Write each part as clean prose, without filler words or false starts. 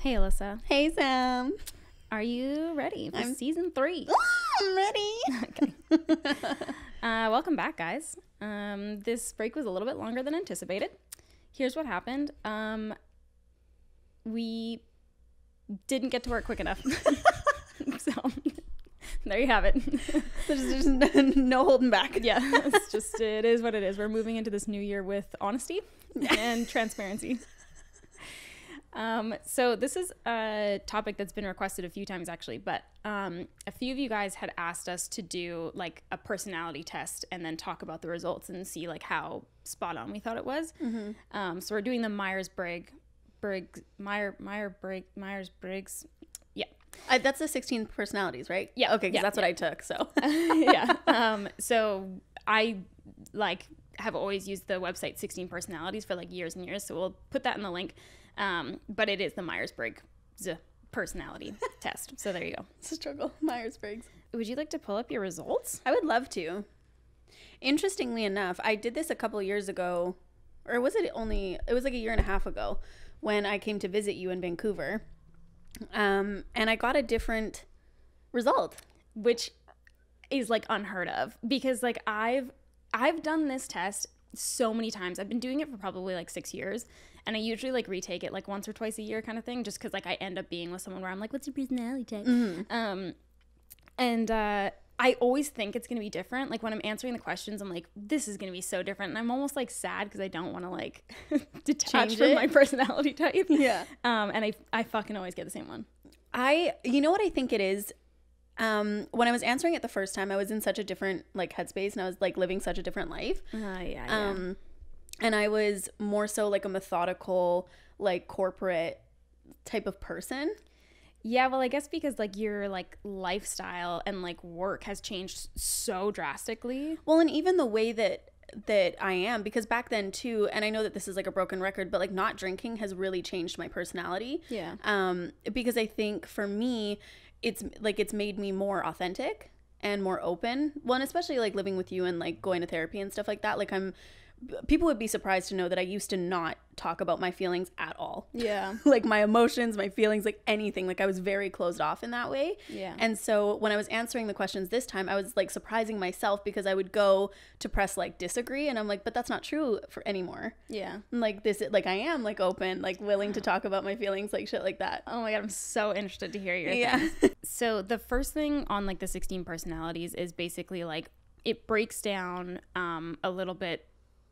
Hey, Alyssa. Hey, Sam. Are you ready for season 3? I'm ready. Okay. Welcome back, guys. This break was a little bit longer than anticipated. Here's what happened. We didn't get to work quick enough. So there you have it. There's no holding back. Yeah, it is what it is. We're moving into this new year with honesty and transparency. So this is a topic that's been requested a few times actually, but a few of you guys had asked us to do like a personality test and then talk about the results and see like how spot on we thought it was. Mm-hmm. So we're doing the Myers-Briggs. Yeah. That's the 16 personalities, right? Yeah. Okay, because that's what I took, so. Yeah. So I have always used the website 16 personalities for like years and years, so we'll put that in the link. But it is the Myers-Briggs personality test. So there you go. It's a struggle. Myers-Briggs. Would you like to pull up your results? I would love to. Interestingly enough, I did this a couple of years ago, or it was like a year and a half ago when I came to visit you in Vancouver. And I got a different result, which is like unheard of because like I've done this test so many times. I've been doing it for probably like 6 years, and I usually like retake it like once or twice a year kind of thing, just because like I end up being with someone where I'm like, what's your personality type? Mm-hmm. And I always think it's gonna be different. Like when I'm answering the questions, I'm like, this is gonna be so different, and I'm almost like sad because I don't want to like detach from my personality type. Yeah. And I fucking always get the same one. You know what I think it is? When I was answering it the first time, I was in such a different like headspace, and I was like living such a different life. Yeah. And I was more so like a methodical, like corporate type of person. Yeah, well, I guess because like your like lifestyle and like work has changed so drastically. Well, and even the way that I am, because back then too, and I know that this is like a broken record, but like not drinking has really changed my personality. Yeah. Because I think for me, it's made me more authentic and more open. Well, and especially like living with you and like going to therapy and stuff like that. Like people would be surprised to know that I used to not talk about my feelings at all. Yeah. Like my emotions, my feelings, like anything. Like I was very closed off in that way. Yeah. And so when I was answering the questions this time, I was like surprising myself because I would go to press like disagree, and I'm like, but that's not true for anymore. Yeah. Like this, like I am like open, like willing to talk about my feelings, like shit like that. Oh my God, I'm so interested to hear your things. So the first thing on like the 16 personalities is basically like it breaks down a little bit,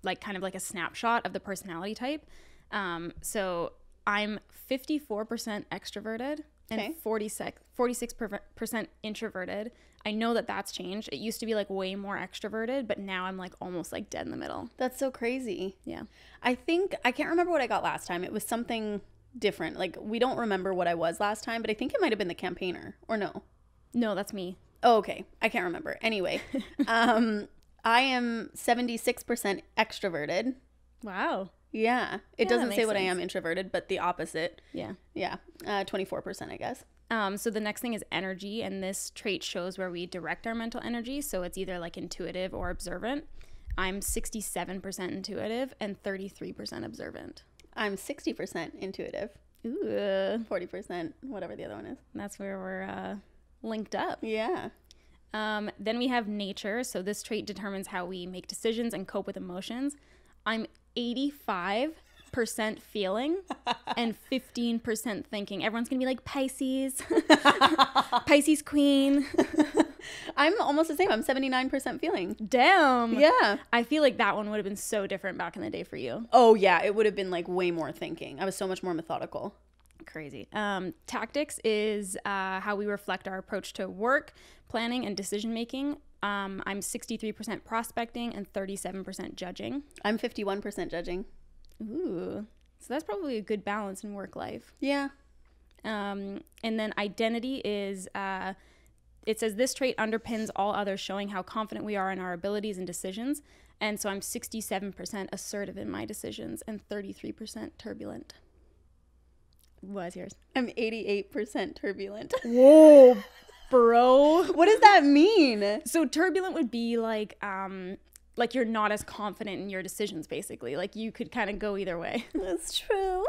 like kind of like a snapshot of the personality type. So I'm 54% extroverted and 46% introverted. I know that that's changed. It used to be like way more extroverted, but now I'm like almost like dead in the middle. That's so crazy. Yeah. I can't remember what I got last time. It was something different. Like we don't remember what I was last time, but I think it might've been the campaigner, or no? No, that's me. Oh, okay. I can't remember. Anyway, I am 76% extroverted. Wow. Yeah. It doesn't say what sense. I am introverted, but the opposite. Yeah. Yeah. 24%, I guess. So the next thing is energy, and this trait shows where we direct our mental energy. So it's either like intuitive or observant. I'm 67% intuitive and 33% observant. I'm 60% intuitive. Ooh. 40%, whatever the other one is. That's where we're linked up. Yeah. Then we have nature. So this trait determines how we make decisions and cope with emotions. I'm 85% feeling and 15% thinking. Everyone's going to be like, Pisces. Pisces queen. I'm almost the same. I'm 79% feeling. Damn. Yeah. I feel like that one would have been so different back in the day for you. Oh, yeah. It would have been like way more thinking. I was so much more methodical. Crazy. Tactics is how we reflect our approach to work, planning, and decision making. I'm 63% prospecting and 37% judging. I'm 51% judging. Ooh. So that's probably a good balance in work life. Yeah. And then identity is, it says this trait underpins all others, showing how confident we are in our abilities and decisions. And so I'm 67% assertive in my decisions and 33% turbulent. What is yours? I'm 88% turbulent. Whoa, bro. What does that mean? So turbulent would be like you're not as confident in your decisions, basically. Like you could kind of go either way. That's true.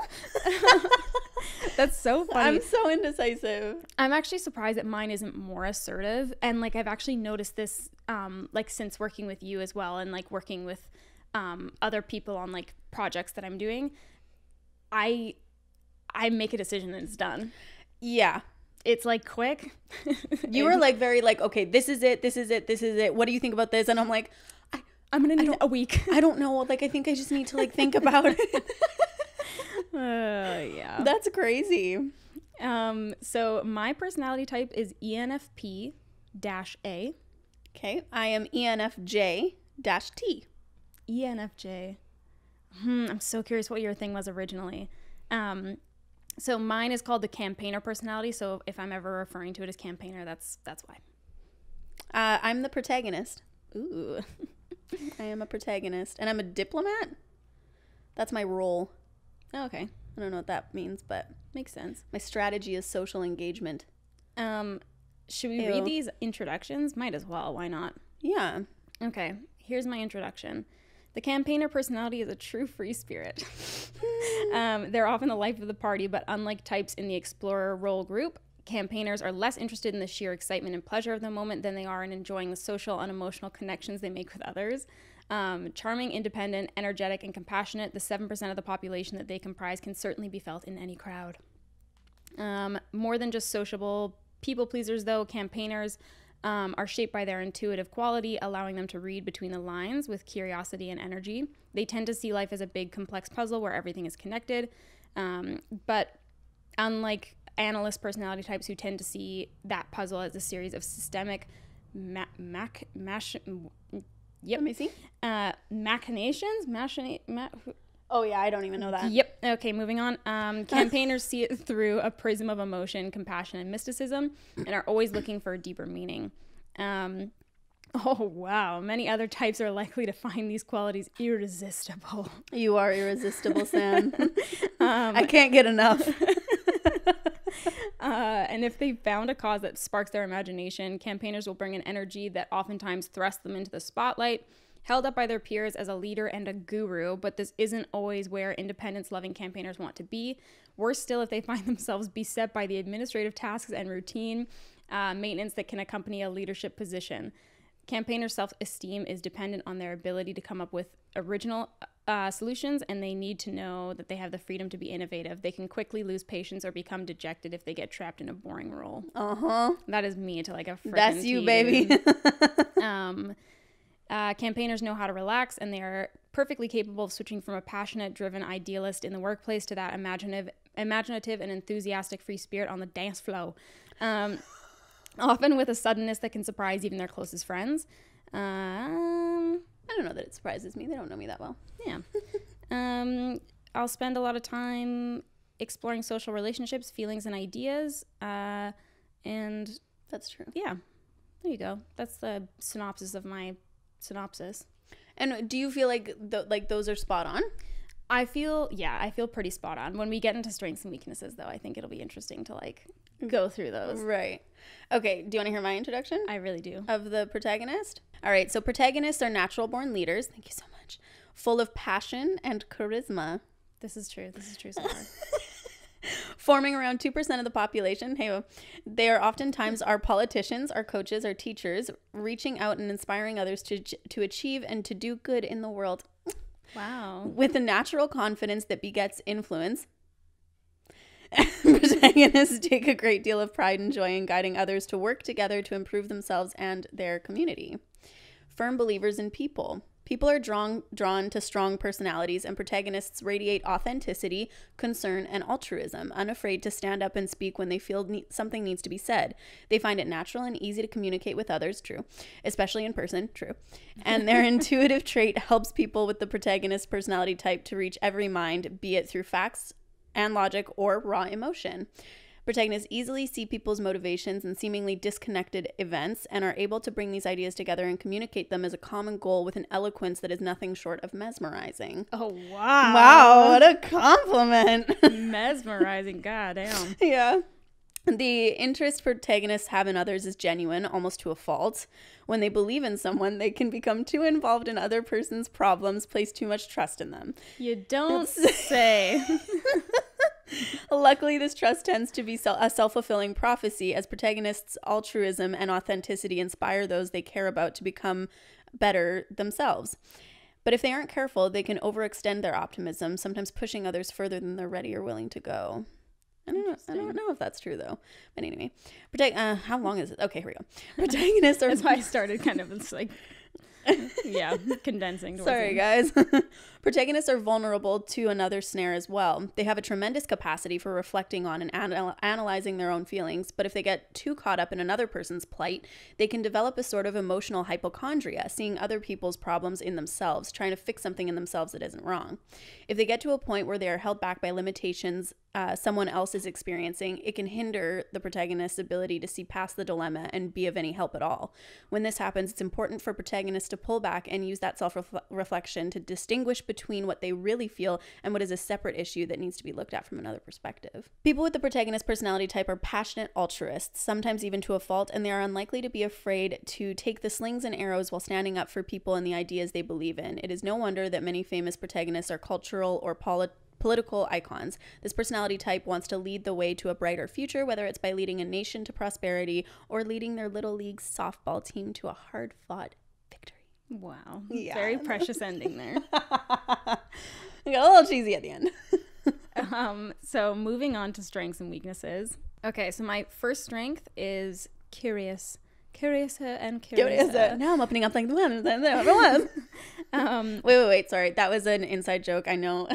That's so funny. I'm so indecisive. I'm actually surprised that mine isn't more assertive. And like, I've actually noticed this, like since working with you as well, and like working with other people on like projects that I'm doing, I make a decision and it's done. Yeah. It's like quick. You were like very like, okay, this is it. What do you think about this? And I'm like, I'm gonna need a week. I don't know. Like, I think I just need to like think about it. Yeah. That's crazy. So my personality type is ENFP-A. Okay. I am ENFJ-T. ENFJ. I'm so curious what your thing was originally. So mine is called the campaigner personality. So if I'm ever referring to it as campaigner, that's why. I'm the protagonist. Ooh. I am a protagonist. And I'm a diplomat. That's my role. Oh, okay. I don't know what that means, but Makes sense. my strategy is social engagement. Should we read these introductions? Might as well. Why not? Yeah. Okay. Here's my introduction. The campaigner personality is a true free spirit. They're often the life of the party, but unlike types in the explorer role group, campaigners are less interested in the sheer excitement and pleasure of the moment than they are in enjoying the social and emotional connections they make with others. Charming, independent, energetic, and compassionate, the 7% of the population that they comprise can certainly be felt in any crowd. More than just sociable people pleasers, though, campaigners are shaped by their intuitive quality, allowing them to read between the lines with curiosity and energy. They tend to see life as a big, complex puzzle where everything is connected. But unlike analyst personality types who tend to see that puzzle as a series of systemic machinations. Oh, yeah. I don't even know that. Yep. Okay, moving on. Campaigners see it through a prism of emotion, compassion, and mysticism, and are always looking for a deeper meaning. Oh, wow. Many other types are likely to find these qualities irresistible. You are irresistible, Sam. I can't get enough. And if they found a cause that sparks their imagination, campaigners will bring an energy that oftentimes thrusts them into the spotlight, held up by their peers as a leader and a guru, but this isn't always where independence-loving campaigners want to be. Worse still, if they find themselves beset by the administrative tasks and routine maintenance that can accompany a leadership position. Campaigner self-esteem is dependent on their ability to come up with original solutions, and they need to know that they have the freedom to be innovative. They can quickly lose patience or become dejected if they get trapped in a boring role. That is me to like a freaking That's you, T, baby. Campaigners know how to relax, and they are perfectly capable of switching from a passionate, driven idealist in the workplace to that imaginative and enthusiastic free spirit on the dance floor. Often with a suddenness that can surprise even their closest friends. I don't know that it surprises me. They don't know me that well. Yeah. I'll spend a lot of time exploring social relationships, feelings, and ideas. And that's true. Yeah. There you go. That's the synopsis of my synopsis. And do you feel like those are spot on? I feel pretty spot on. When we get into strengths and weaknesses, though, I think it'll be interesting to like go through those. Right. Okay. Do you want to hear my introduction? I really do. Of the protagonist? All right. So protagonists are natural born leaders. Thank you so much. Full of passion and charisma. This is true so far. Forming around 2% of the population. Hey, they are oftentimes our politicians, our coaches, our teachers, reaching out and inspiring others to achieve and to do good in the world. Wow. With a natural confidence that begets influence. Protagonists take a great deal of pride and joy in guiding others to work together to improve themselves and their community. Firm believers in people. People are drawn to strong personalities, and protagonists radiate authenticity, concern, and altruism, unafraid to stand up and speak when they feel something needs to be said. They find it natural and easy to communicate with others, true, especially in person, true. And their intuitive trait helps people with the protagonist personality type to reach every mind, be it through facts and logic or raw emotion. Protagonists easily see people's motivations in seemingly disconnected events and are able to bring these ideas together and communicate them as a common goal with an eloquence that is nothing short of mesmerizing. Oh, wow. Wow, what a compliment. Mesmerizing, goddamn. Yeah. The interest protagonists have in others is genuine, almost to a fault. When they believe in someone, they can become too involved in other person's problems, place too much trust in them. You don't say. Luckily, this trust tends to be a self-fulfilling prophecy, as protagonists' altruism and authenticity inspire those they care about to become better themselves. But if they aren't careful, they can overextend their optimism, sometimes pushing others further than they're ready or willing to go. I don't know if that's true though. But anyway, how long is it? Okay, here we go. Protagonists are. That's why I started kind of. It's like. Yeah, condensing. Sorry, guys. Protagonists are vulnerable to another snare as well. They have a tremendous capacity for reflecting on and analyzing their own feelings, but if they get too caught up in another person's plight, they can develop a sort of emotional hypochondria, seeing other people's problems in themselves, trying to fix something in themselves that isn't wrong. If they get to a point where they are held back by limitations someone else is experiencing, it can hinder the protagonist's ability to see past the dilemma and be of any help at all. When this happens, it's important for protagonists to pull back and use that self-reflection to distinguish between what they really feel and what is a separate issue that needs to be looked at from another perspective. People with the protagonist personality type are passionate altruists, sometimes even to a fault, and they are unlikely to be afraid to take the slings and arrows while standing up for people and the ideas they believe in. It is no wonder that many famous protagonists are cultural or political icons. This personality type wants to lead the way to a brighter future, whether it's by leading a nation to prosperity or leading their little league softball team to a hard-fought victory. Wow. Yeah. Very precious ending there. I got a little cheesy at the end. So moving on to strengths and weaknesses. Okay, so my first strength is curious. Curiouser and curiouser. Now I'm opening up like the one. Wait. Sorry. That was an inside joke. I know.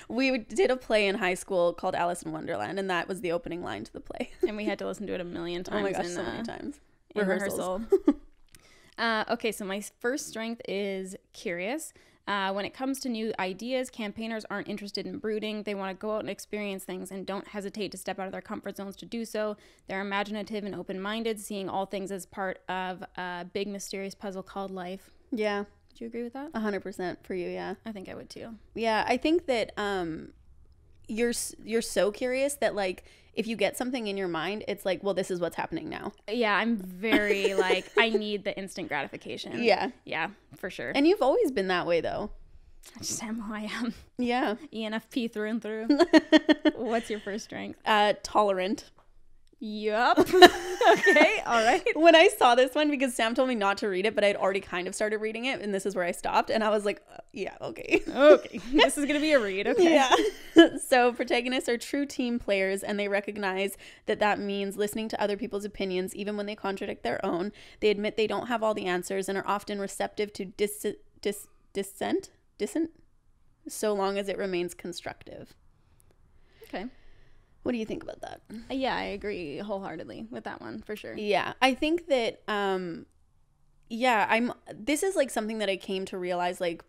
We did a play in high school called Alice in Wonderland, and that was the opening line to the play. And we had to listen to it a million times. Oh my gosh, so many times. In rehearsal. Okay, so my first strength is curious. When it comes to new ideas, campaigners aren't interested in brooding. They want to go out and experience things and don't hesitate to step out of their comfort zones to do so. They're imaginative and open-minded, seeing all things as part of a big mysterious puzzle called life. Yeah. Do you agree with that? 100% for you, yeah. I think I would too. Yeah, I think that you're so curious that like if you get something in your mind, it's like, well, this is what's happening now. Yeah, I'm very like, I need the instant gratification. Yeah. Yeah, for sure. And you've always been that way though. I just am who I am. Yeah. ENFP through and through. What's your first strength? Tolerant. Yup. Okay, all right. When I saw this one, because Sam told me not to read it, but I'd already kind of started reading it, and this is where I stopped, and I was like, yeah, okay. Okay, this is going to be a read, okay. Yeah. So protagonists are true team players, and they recognize that means listening to other people's opinions, even when they contradict their own. They admit they don't have all the answers and are often receptive to dissent, so long as it remains constructive. Okay. What do you think about that? Yeah, I agree wholeheartedly with that one, for sure. Yeah, I think that, this is like something that I came to realize like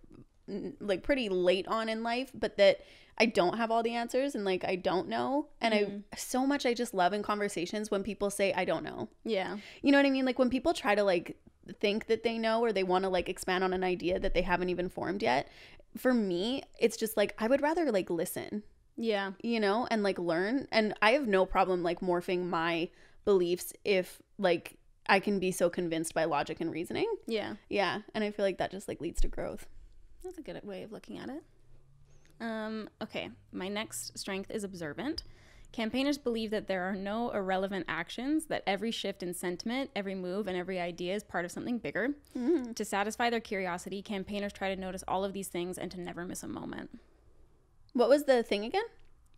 pretty late on in life, but that I don't have all the answers and like I don't know. And I just love in conversations when people say, I don't know. Yeah. You know what I mean? Like when people try to like think that they know or they want to like expand on an idea that they haven't even formed yet. For me, it's just like, I would rather like listen. Yeah. You know, and like learn. And I have no problem like morphing my beliefs if like I can be so convinced by logic and reasoning. Yeah. Yeah. And I feel like that just like leads to growth. That's a good way of looking at it. Okay. My next strength is observant. Campaigners believe that there are no irrelevant actions, that every shift in sentiment, every move, and every idea is part of something bigger. Mm-hmm. To satisfy their curiosity, campaigners try to notice all of these things and to never miss a moment. What was the thing again?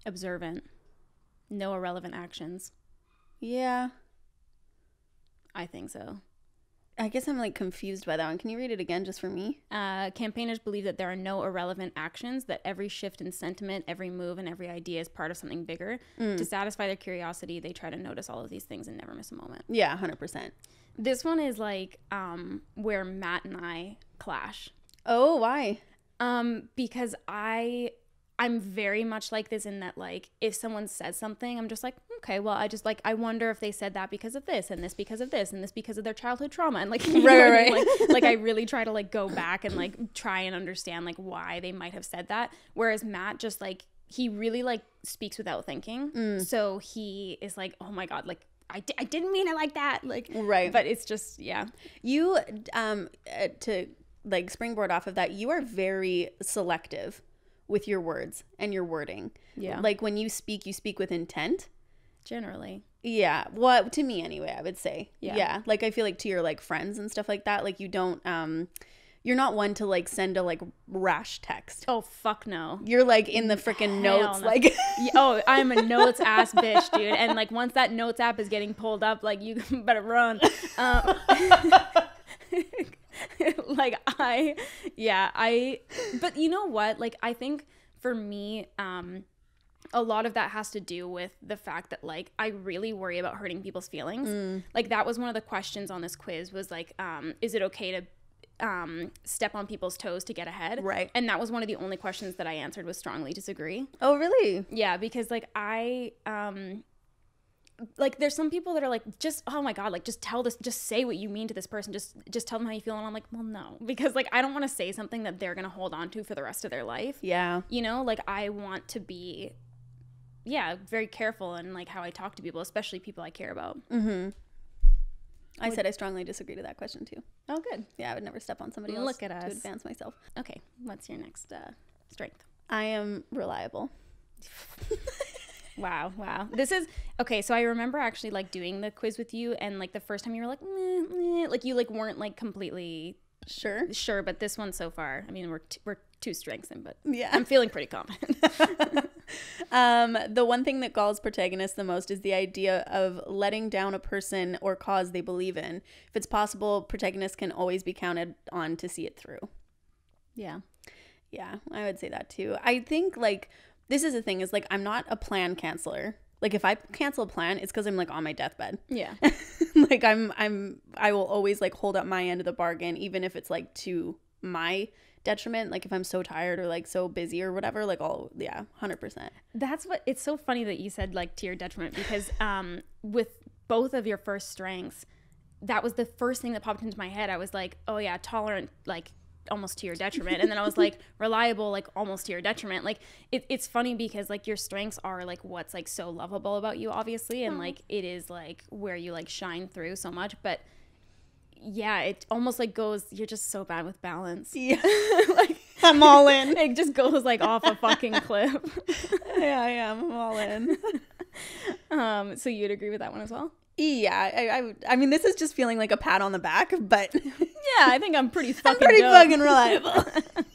Observant. No irrelevant actions. Yeah. I think so. I guess I'm like confused by that one. Can you read it again just for me? Campaigners believe that there are no irrelevant actions, that every shift in sentiment, every move, and every idea is part of something bigger. To satisfy their curiosity, they try to notice all of these things and never miss a moment. Yeah, 100%. This one is like where Matt and I clash. Oh, why? Because I'm very much like this in that, like, if someone says something, I'm just like, okay, well, I wonder if they said that because of this, and this because of this, and this because of their childhood trauma. And, like, right. Like, I really try to, like, go back and, like, try and understand, like, why they might have said that. Whereas Matt just, like, he really, like, speaks without thinking. So he is like, oh, my God, like, I didn't mean it like that. Like, right. But it's just, yeah. You, to, like, springboard off of that, you are very selective with your words and your wording. Yeah. Like when you speak with intent. Generally. Yeah. Well, to me anyway, I would say. Yeah. Yeah. Like I feel like to your like friends and stuff like that, like you don't you're not one to like send a like rash text. Oh, fuck no. You're like in the freaking notes. No. Like, oh, I'm a notes ass bitch, dude. And like once that notes app is getting pulled up, like you better run. Like but you know what? Like I think for me, a lot of that has to do with the fact that like I really worry about hurting people's feelings. Like that was one of the questions on this quiz was like, is it okay to step on people's toes to get ahead? Right. And that was one of the only questions that I answered was strongly disagree. oh, really? Yeah, because like I like there's some people that are like, just, oh my God, like just say what you mean to this person. Just tell them how you feel. And I'm like, well, no, because like I don't want to say something that they're going to hold on to for the rest of their life. Yeah. You know, like I want to be, very careful in like how I talk to people, especially people I care about. Mm-hmm. I said I strongly disagree to that question too. Oh, good. Yeah, I would never step on somebody else. Look at us. To advance myself. Okay, what's your next strength? I am reliable. Wow. This is okay. So I remember actually like doing the quiz with you, and like the first time you were like, like you like weren't like completely sure, but this one so far, I mean, we're two strengths in, but yeah, I'm feeling pretty confident. The one thing that galls protagonists the most is the idea of letting down a person or cause they believe in. If it's possible, protagonists can always be counted on to see it through. Yeah, I would say that too. I think like this is the thing is like I'm not a plan canceller. Like if I cancel a plan, it's because I'm like on my deathbed. Yeah. Like I will always like hold up my end of the bargain, even if it's like to my detriment. Like if I'm so tired or like so busy or whatever, like 100%. That's what, it's so funny that you said like to your detriment, because with both of your first strengths, that was the first thing that popped into my head. I was like, oh yeah, tolerant, like almost to your detriment. And then I was like, reliable, like almost to your detriment. Like it's funny because like your strengths are like what's like so lovable about you, obviously, and like it is like where you like shine through so much. But yeah, it almost like goes, you're just so bad with balance. Yeah. Like I'm all in. It just goes like off a fucking cliff. Yeah, I am. I'm all in. So you'd agree with that one as well? Yeah, I mean, this is just feeling like a pat on the back, but yeah, I think I'm pretty fucking fucking reliable.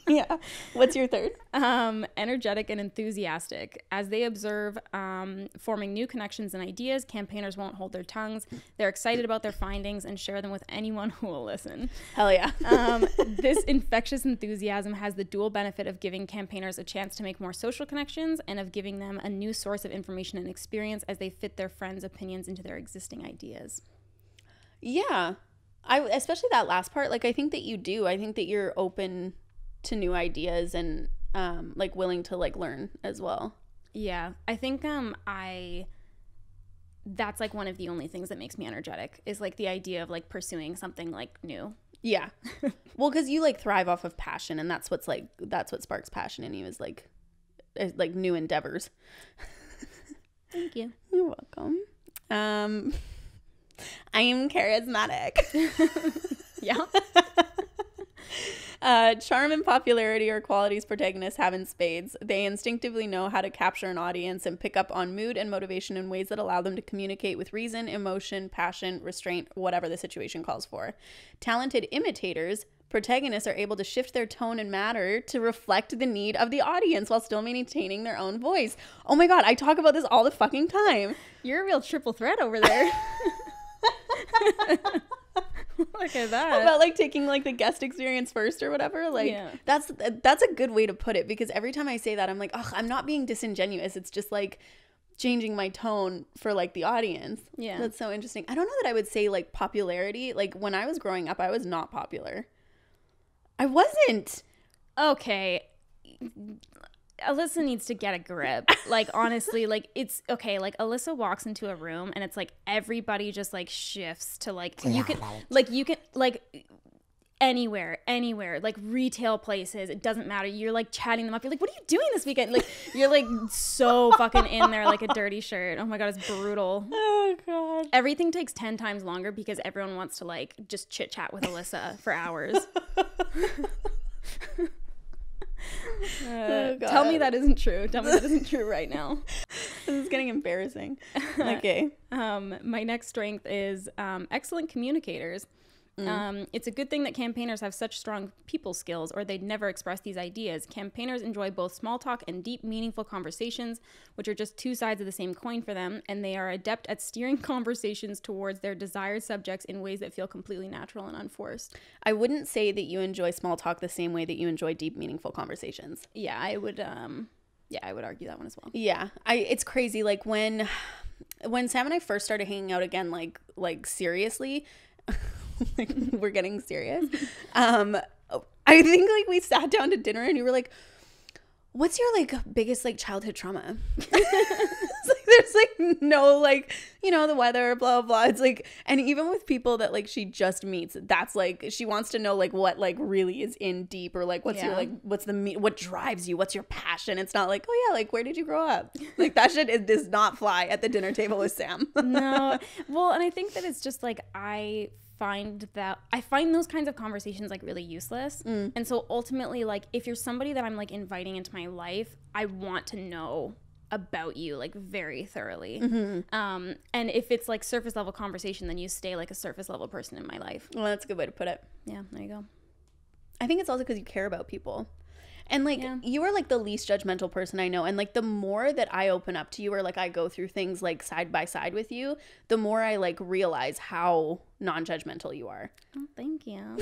Yeah. What's your third? Energetic and enthusiastic. As they observe forming new connections and ideas, campaigners won't hold their tongues. They're excited about their findings and share them with anyone who will listen. Hell yeah. This infectious enthusiasm has the dual benefit of giving campaigners a chance to make more social connections and of giving them a new source of information and experience as they fit their friends' opinions into their existing ideas. Yeah. Especially that last part, like I think that you do. I think that you're open to new ideas and like willing to like learn as well. Yeah. I think that's like one of the only things that makes me energetic is like the idea of like pursuing something like new. Yeah. Well, because you like thrive off of passion, and that's what sparks passion in you is like new endeavors. Thank you. You're welcome. I am charismatic. Yeah. Charm and popularity are qualities protagonists have in spades. They instinctively know how to capture an audience and pick up on mood and motivation in ways that allow them to communicate with reason, emotion, passion, restraint, whatever the situation calls for. Talented imitators, protagonists are able to shift their tone and matter to reflect the need of the audience while still maintaining their own voice. Oh my God, I talk about this all the fucking time. You're a real triple threat over there. Look at that. About like taking like the guest experience first or whatever. Like yeah. That's a good way to put it, because every time I say that I'm like, oh, I'm not being disingenuous. It's just like changing my tone for like the audience. Yeah. That's so interesting. I don't know that I would say like popularity. Like when I was growing up, I was not popular. I wasn't. Okay. Alyssa needs to get a grip. Like, honestly, like, it's okay. Like, Alyssa walks into a room and it's like everybody just like shifts to like, you can, anywhere, like retail places. It doesn't matter. You're like chatting them up. You're like, what are you doing this weekend? Like, you're like so fucking in there like a dirty shirt. Oh my God, it's brutal. Oh God. Everything takes 10 times longer because everyone wants to like just chit chat with Alyssa for hours. Tell me that isn't true. Tell me that isn't true right now. This is getting embarrassing. Okay. My next strength is excellent communicators. It's a good thing that campaigners have such strong people skills, or they'd never express these ideas. Campaigners enjoy both small talk and deep, meaningful conversations, which are just two sides of the same coin for them, and they are adept at steering conversations towards their desired subjects in ways that feel completely natural and unforced. I wouldn't say that you enjoy small talk the same way that you enjoy deep, meaningful conversations. Yeah, I would argue that one as well. Yeah, it's crazy. Like when Sam and I first started hanging out again, like seriously. Like, we're getting serious. I think like we sat down to dinner and you were like, what's your like biggest like childhood trauma? It's like, there's like no like, you know, the weather, blah blah. It's like, and even with people that like she just meets, that's like she wants to know like what like really is in deep, or like what's your like what drives you, what's your passion. It's not like, oh yeah, like where did you grow up? Like that shit does not fly at the dinner table with Sam. No, well, and I think that it's just like I find those kinds of conversations like really useless. And so ultimately, like if you're somebody that I'm like inviting into my life, I want to know about you like very thoroughly. And if it's like surface level conversation, then you stay like a surface level person in my life. Well, that's a good way to put it. Yeah, there you go. I think it's also because you care about people. And like you are like the least judgmental person I know, and like the more that I open up to you, or like I go through things like side by side with you, the more I like realize how non-judgmental you are. Oh, thank you.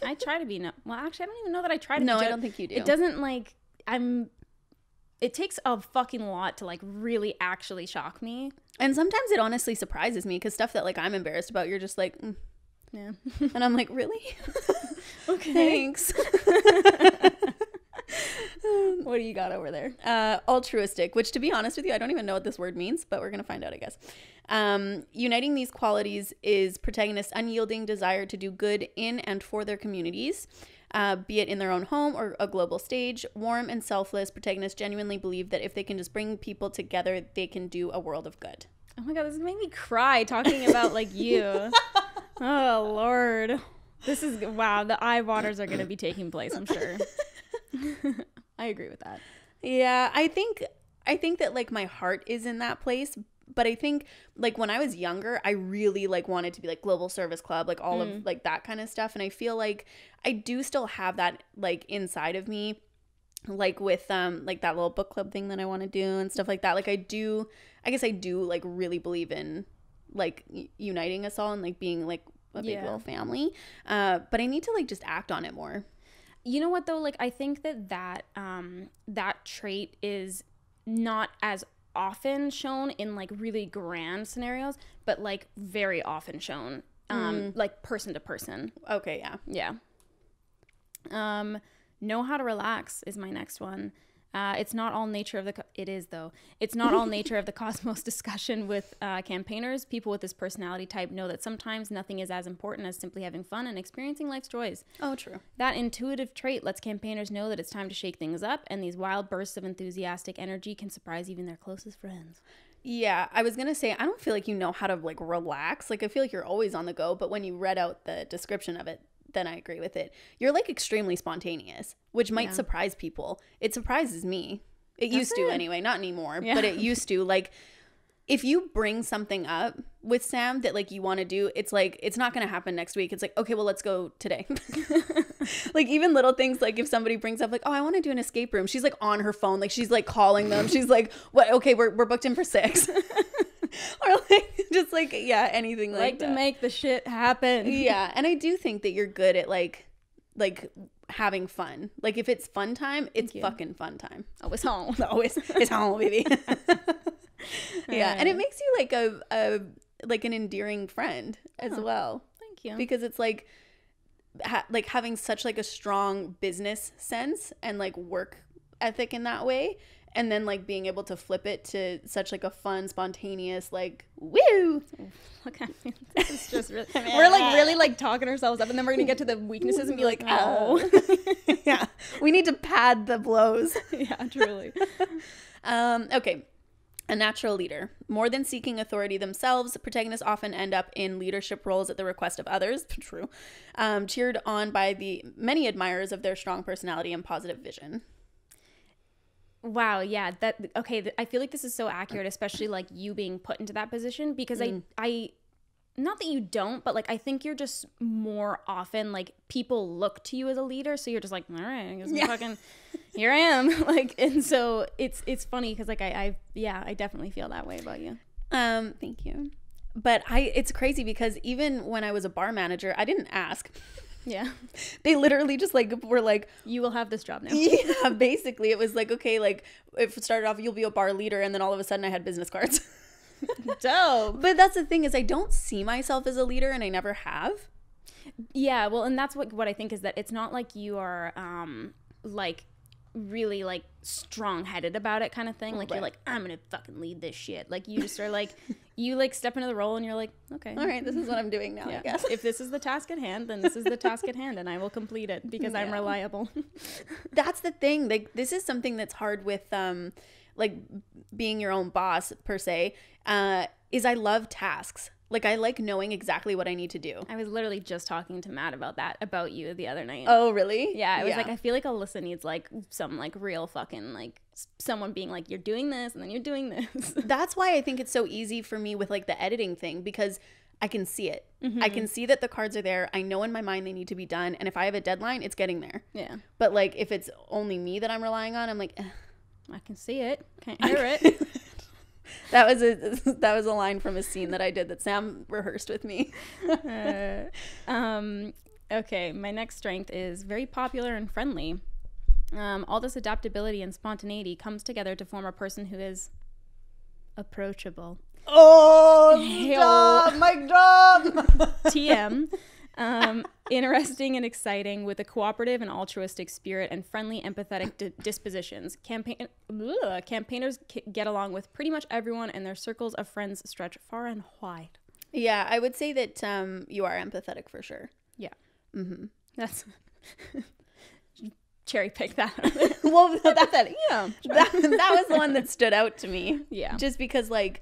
I try to be well, actually I don't even know that I try to no be I don't think you do. It doesn't like it takes a fucking lot to like really actually shock me, and sometimes it honestly surprises me, because stuff that like I'm embarrassed about, you're just like yeah, and I'm like, really? Okay, thanks. What do you got over there? Altruistic, which to be honest with you, I don't even know what this word means, but we're going to find out, I guess. Uniting these qualities is protagonists' unyielding desire to do good in and for their communities, be it in their own home or a global stage. Warm and selfless, protagonists genuinely believe that if they can just bring people together, they can do a world of good. Oh my God, this is making me cry talking about like you. Oh Lord. This is, wow, the eye waters are going to be taking place, I'm sure. I agree with that. Yeah, I think that like my heart is in that place, but I think like when I was younger, I really like wanted to be like global service club, like all of like that kind of stuff, and I feel like I do still have that like inside of me, like with like that little book club thing that I want to do and stuff like that. Like I guess I do like really believe in like uniting us all and like being like a big little family, but I need to like just act on it more. You know what though, like I think that trait is not as often shown in like really grand scenarios, but like very often shown like person to person. Okay, yeah. Know how to relax is my next one. It's not all nature of the it's not all nature of the cosmos discussion with campaigners. People with this personality type know that sometimes nothing is as important as simply having fun and experiencing life's joys. Oh, true. That intuitive trait lets campaigners know that it's time to shake things up, and these wild bursts of enthusiastic energy can surprise even their closest friends. Yeah, I was gonna say, I don't feel like you know how to like relax. Like I feel like you're always on the go, but when you read out the description of it, then I agree with it. You're like extremely spontaneous, which might surprise people. It surprises me. It used to anyway, not anymore, but it used to. Like if you bring something up with Sam that like you want to do, it's like it's not going to happen next week. It's like, okay, well, let's go today. Like even little things, like if somebody brings up like, oh, I want to do an escape room, she's like on her phone, like she's like calling them, she's like, what, okay, we're booked in for 6. Or like just like anything like that. To make the shit happen. Yeah, and I do think that you're good at like having fun. Like if it's fun time, it's fucking fun time. Oh, it's home. It's home, baby. Yeah, and it makes you like a like an endearing friend as well. Thank you. Because it's like having such like a strong business sense and like work ethic in that way. And then like being able to flip it to such like a fun, spontaneous, like, woo. Look at me. This is just really, we're like really like talking ourselves up, and then we're gonna get to the weaknesses and be like, oh. Yeah, we need to pad the blows. Yeah, truly. Okay. A natural leader. More than seeking authority themselves, protagonists often end up in leadership roles at the request of others. True. Cheered on by the many admirers of their strong personality and positive vision. Wow, yeah, I feel like this is so accurate, especially like you being put into that position, because I not that you don't, but like I think you're just more often like people look to you as a leader, so you're just like, all right, I guess I'm fucking here I am. Like, and so it's funny because like I definitely feel that way about you. Thank you. But it's crazy because even when I was a bar manager, I didn't ask. Yeah. They literally just like were like, you will have this job now. Yeah, basically it was like, okay, like if it started off, you'll be a bar leader, and then all of a sudden I had business cards. Dope. But that's the thing, is I don't see myself as a leader, and I never have. Yeah, well, and that's what I think is that it's not like you are like really like strong-headed about it kind of thing. Like, right. You're like, I'm gonna fucking lead this shit. Like, you just are like, you like step into the role and you're like, okay, all right, this is what I'm doing now. Yeah. I guess if this is the task at hand, then this is the task at hand, and I will complete it because I'm reliable. That's the thing. Like, this is something that's hard with like being your own boss per se, is I love tasks. Like, I like knowing exactly what I need to do. I was literally just talking to Matt about you the other night. Oh, really? Yeah, I was like, I feel like Alyssa needs like some like real fucking like someone being like, you're doing this and then you're doing this. That's why I think it's so easy for me with like the editing thing, because I can see it. Mm-hmm. I can see that the cards are there. I know in my mind they need to be done. And if I have a deadline, it's getting there. Yeah. But like, if it's only me that I'm relying on, I'm like, I can see it. Can't hear it. That was a line from a scene that I did that Sam rehearsed with me. Okay, my next strength is very popular and friendly. All this adaptability and spontaneity comes together to form a person who is approachable. Oh, stop, mic drop. TM. Interesting and exciting, with a cooperative and altruistic spirit and friendly, empathetic dispositions. Campaigners get along with pretty much everyone, and their circles of friends stretch far and wide. Yeah, I would say that you are empathetic for sure. Yeah. Mm-hmm. That's cherry pick that. Well, that was the one that stood out to me. Yeah. Just because like,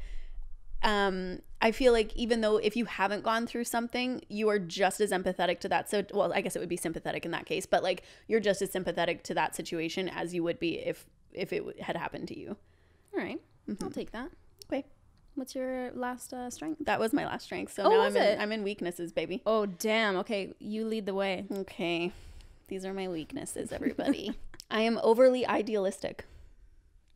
I feel like even though if you haven't gone through something, you are just as empathetic to that. So, well, I guess it would be sympathetic in that case, but like you're just as sympathetic to that situation as you would be if it had happened to you. All right. Mm-hmm. I'll take that. Okay. What's your last strength? That was my last strength. So now I'm in weaknesses, baby. Oh, damn. Okay. You lead the way. Okay. These are my weaknesses, everybody. I am overly idealistic.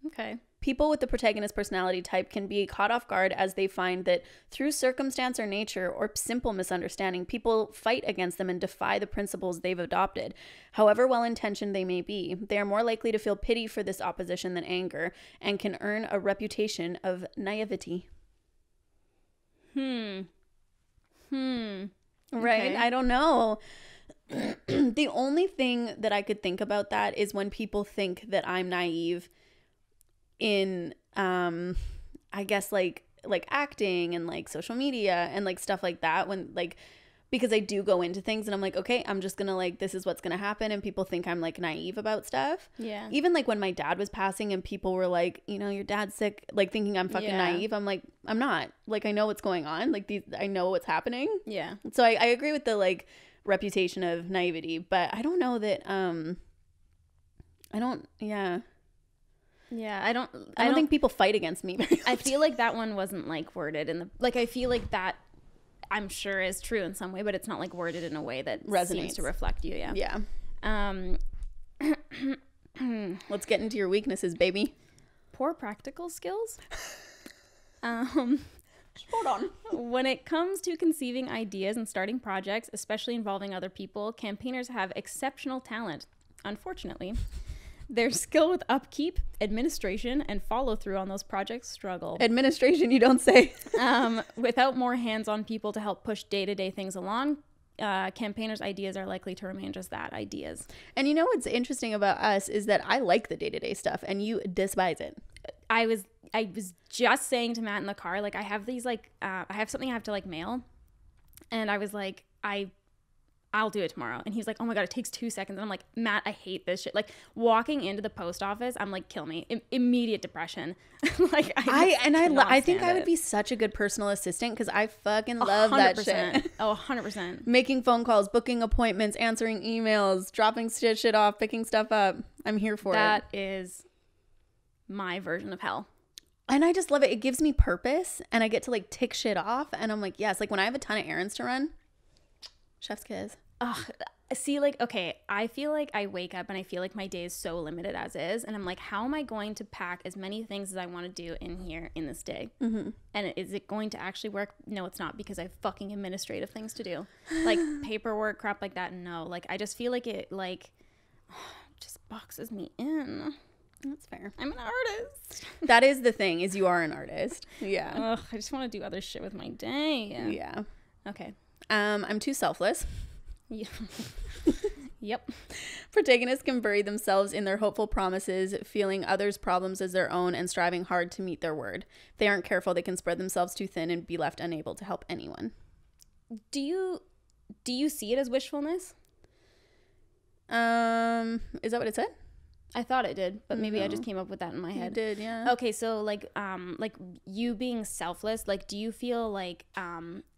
Okay. People with the protagonist personality type can be caught off guard as they find that through circumstance or nature or simple misunderstanding, people fight against them and defy the principles they've adopted. However well-intentioned they may be, they are more likely to feel pity for this opposition than anger, and can earn a reputation of naivety. Right? Okay. I don't know. The only thing that I could think about that is when people think that I'm naive in I guess like acting and like social media and like stuff like that, when like, because I do go into things and I'm like, okay, I'm just gonna like, this is what's gonna happen, and people think I'm like naive about stuff. Yeah. Even like when my dad was passing and people were like, you know, your dad's sick, like thinking I'm fucking naive. I'm like, I'm not. Like, I know what's going on. Like I know what's happening. Yeah. So I agree with the like reputation of naivety, but I don't know that I don't think people fight against me very often. I feel like that one wasn't like worded in the, like, I feel like that I'm sure is true in some way, but it's not like worded in a way that resonates, seems to reflect you. Yeah. Let's get into your weaknesses, baby. Poor practical skills. Hold on. When it comes to conceiving ideas and starting projects, especially involving other people, campaigners have exceptional talent. Unfortunately, their skill with upkeep, administration, and follow-through on those projects struggle. Administration, you don't say. Without more hands-on people to help push day-to-day things along, campaigners' ideas are likely to remain just that, ideas. And you know what's interesting about us is that I like the day-to-day stuff, and you despise it. I was just saying to Matt in the car, like, I have these, like, I have something I have to, like, mail. And I was like, I'll do it tomorrow. And he's like, oh my God, it takes 2 seconds. And I'm like, Matt, I hate this shit. Like, walking into the post office, I'm like, kill me. Immediate depression. Like, I think I would be such a good personal assistant, because I fucking love 100%. That shit. Oh, 100%. Making phone calls, booking appointments, answering emails, dropping shit off, picking stuff up. I'm here for it. That is my version of hell. And I just love it. It gives me purpose and I get to like tick shit off. And I'm like, yes, like when I have a ton of errands to run, chef's kiss. Ugh. See, like, okay, I feel like I wake up and I feel like my day is so limited as is. And I'm like, how am I going to pack as many things as I want to do in here in this day? Mm-hmm. And is it going to actually work? No, it's not, because I have fucking administrative things to do. Like paperwork, crap like that. No, like, I just feel like it, like, just boxes me in. That's fair. I'm an artist. That is the thing, is you are an artist. Yeah. Ugh, I just want to do other shit with my day. Yeah. Okay. I'm too selfless. Yeah. Yep. Protagonists can bury themselves in their hopeful promises, feeling others' problems as their own and striving hard to meet their word. If they aren't careful, they can spread themselves too thin and be left unable to help anyone. Do you see it as wishfulness? Is that what it said? I thought it did, but maybe I just came up with that in my head. You did, yeah. Okay, so like you being selfless, like, do you feel like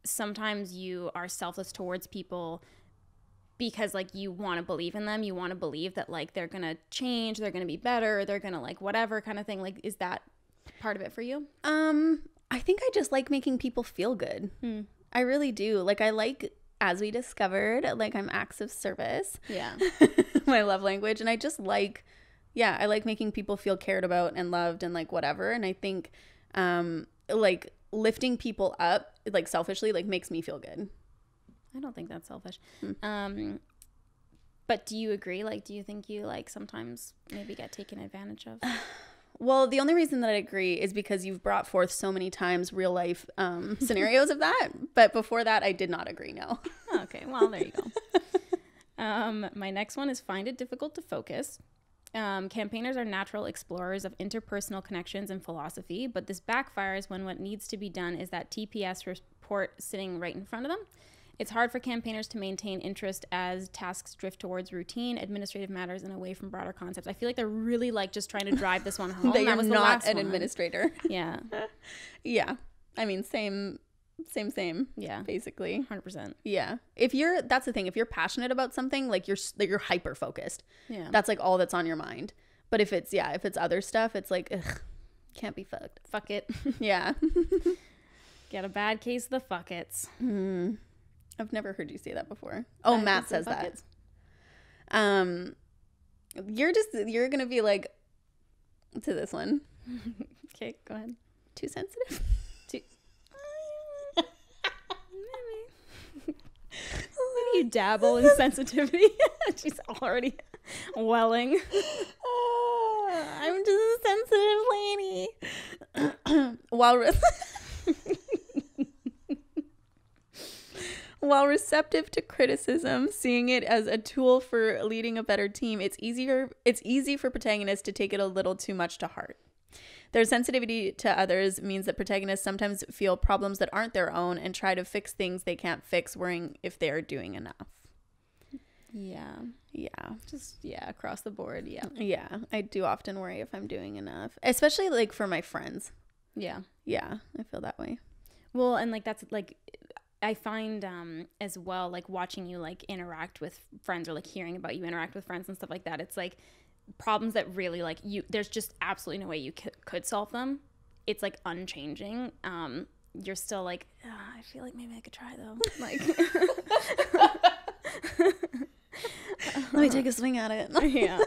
sometimes you are selfless towards people because like you want to believe in them, you want to believe that like they're gonna change, they're gonna be better, they're gonna like whatever kind of thing? Like, is that part of it for you? I think I just like making people feel good. I really do. Like, I like, as we discovered, like, I'm acts of service. Yeah. My love language. And I just like, yeah, I like making people feel cared about and loved and like whatever. And I think like lifting people up, like selfishly, like makes me feel good. I don't think that's selfish. But do you agree? Like, do you think you like sometimes maybe get taken advantage of? Well, the only reason that I agree is because you've brought forth so many times real life scenarios of that. But before that, I did not agree, no. Okay, well, there you go. My next one is find it difficult to focus. Campaigners are natural explorers of interpersonal connections and philosophy, but this backfires when what needs to be done is that TPS report sitting right in front of them. It's hard for campaigners to maintain interest as tasks drift towards routine, administrative matters, and away from broader concepts. I feel like they're really like just trying to drive this one home. That you're not an administrator. Yeah. Yeah. I mean, same. Yeah. Basically. 100%. Yeah. That's the thing. If you're passionate about something, like you're hyper focused. Yeah. That's like all that's on your mind. But if it's other stuff, it's like, ugh, can't be fucked. Fuck it. Yeah. Get a bad case of the fuckets. I've never heard you say that before. Oh, Matt says that. You're gonna be like to this one. Okay, go ahead. Too sensitive. Maybe you dabble in sensitivity. She's already welling. I'm just a sensitive lady. While receptive to criticism, seeing it as a tool for leading a better team, it's easy for protagonists to take it a little too much to heart. Their sensitivity to others means that protagonists sometimes feel problems that aren't their own and try to fix things they can't fix, worrying if they are doing enough. Yeah. Just, across the board, yeah. Yeah, I do often worry if I'm doing enough, especially like for my friends. Yeah. Yeah, I feel that way. Well, and like that's like, I find as well, like watching you like interact with friends or like hearing about you interact with friends and stuff like that, it's like problems that really like there's just absolutely no way you could solve them. It's like unchanging. You're still like, I feel like maybe I could try though. Like, let me take a swing at it. Yeah.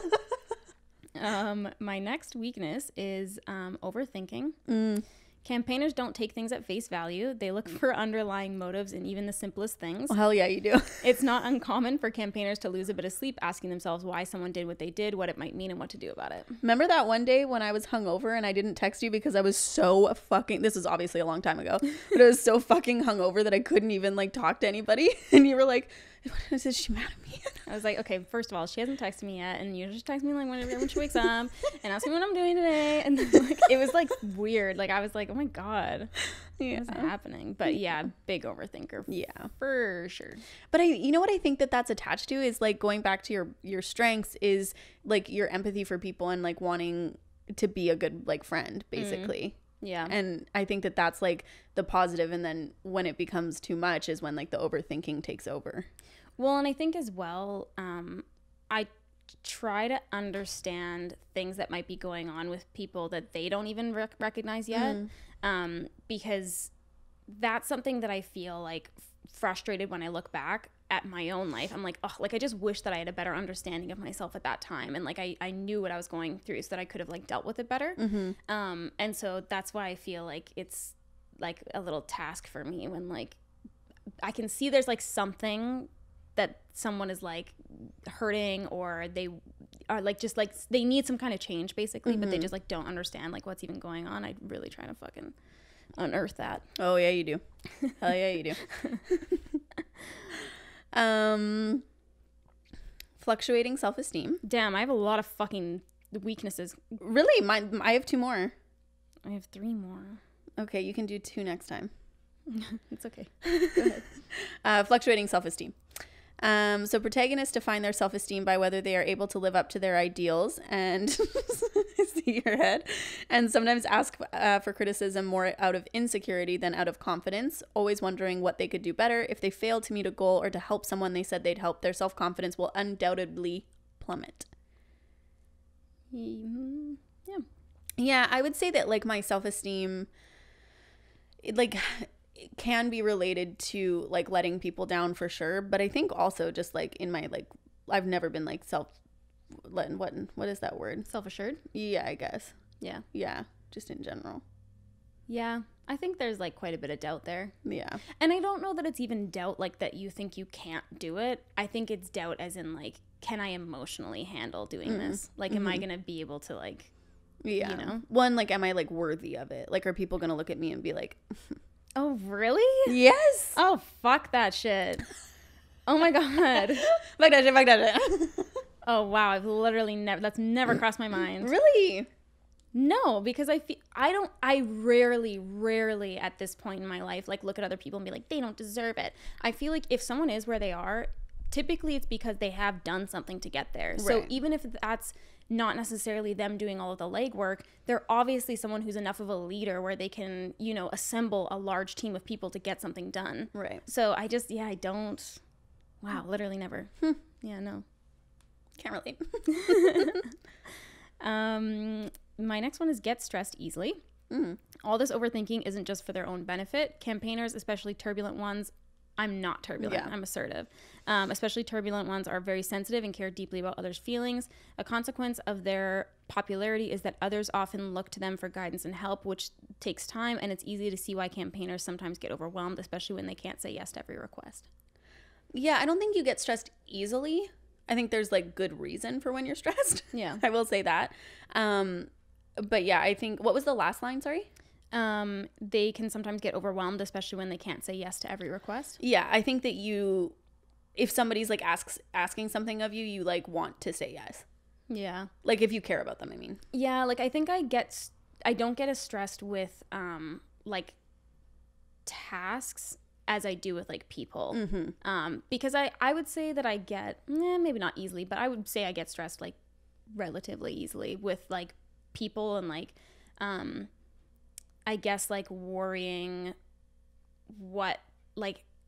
My next weakness is overthinking. Campaigners don't take things at face value. They look for underlying motives in even the simplest things. Well, hell yeah, you do. It's not uncommon for campaigners to lose a bit of sleep asking themselves why someone did what they did, what it might mean, and what to do about it. Remember that one day when I was hungover and I didn't text you because I was so fucking... This was obviously a long time ago. But I was so fucking hungover that I couldn't even like talk to anybody. And you were like, is she mad at me? I was like, okay, first of all, she hasn't texted me yet, and you just text me like when she wakes up and ask me what I'm doing today. And then, like, it was like weird. Like I was like, oh my god, what's happening? But yeah, big overthinker. Yeah, for sure. But you know what I think that's attached to is like going back to your strengths is like your empathy for people and like wanting to be a good like friend, basically. Yeah. And I think that that's like the positive, and then when it becomes too much is when like the overthinking takes over. Well, and I think as well, try to understand things that might be going on with people that they don't even recognize yet. Because that's something that I feel like frustrated when I look back at my own life. I'm like, oh, like I just wish that I had a better understanding of myself at that time. And like I knew what I was going through so that I could have like dealt with it better. And so that's why I feel like it's like a little task for me when like I can see there's like something that someone is like hurting, or they are like just like they need some kind of change basically, but they just like don't understand like what's even going on. I really try to fucking unearth that. Oh yeah, you do. Hell yeah, you do. Fluctuating self-esteem. Damn, I have a lot of fucking weaknesses. Really? I have 2 more. I have 3 more. Okay, you can do 2 next time. It's okay. Go ahead. Fluctuating self-esteem. So protagonists define their self-esteem by whether they are able to live up to their ideals and see your head, and sometimes ask for criticism more out of insecurity than out of confidence, always wondering what they could do better. If they fail to meet a goal or to help someone they said they'd help, their self-confidence will undoubtedly plummet. Yeah, I would say that like my self-esteem, like it can be related to like letting people down for sure, but I think also just like in my like I've never been like what is that word? Self-assured? Yeah, I guess. Yeah, just in general. Yeah, I think there's like quite a bit of doubt there. Yeah. And I don't know that it's even doubt like that you think you can't do it. I think it's doubt as in like, can I emotionally handle doing this? Like, am I gonna be able to like, yeah, you know? One, like, am I like worthy of it? Like, are people gonna look at me and be like, oh really? Yes. Oh fuck that shit. Oh my god. Fuck that shit. Oh wow, I've literally that's never crossed my mind. Really? No, because I rarely at this point in my life like look at other people and be like, they don't deserve it. I feel like if someone is where they are, typically it's because they have done something to get there. Right. So even if that's not necessarily them doing all of the legwork, they're obviously someone who's enough of a leader where they can, you know, assemble a large team of people to get something done. Right. So I don't. Wow, literally never. Yeah, no. Can't relate. My next one is get stressed easily. All this overthinking isn't just for their own benefit. Campaigners, especially turbulent ones, I'm not turbulent. Yeah. I'm assertive. Especially turbulent ones are very sensitive and care deeply about others' feelings. A consequence of their popularity is that others often look to them for guidance and help, which takes time, and it's easy to see why campaigners sometimes get overwhelmed, especially when they can't say yes to every request. Yeah, I don't think you get stressed easily. I think there's like good reason for when you're stressed. Yeah. I will say that. But yeah, I think, what was the last line? Sorry. They can sometimes get overwhelmed, especially when they can't say yes to every request. Yeah, I think that if somebody's like asking something of you, you like want to say yes. Yeah. Like if you care about them, I mean. Yeah, like I think I don't get as stressed with like tasks as I do with like people. Because I would say that I get, maybe not easily, but I would say I get stressed like relatively easily with like people and like, I guess like worrying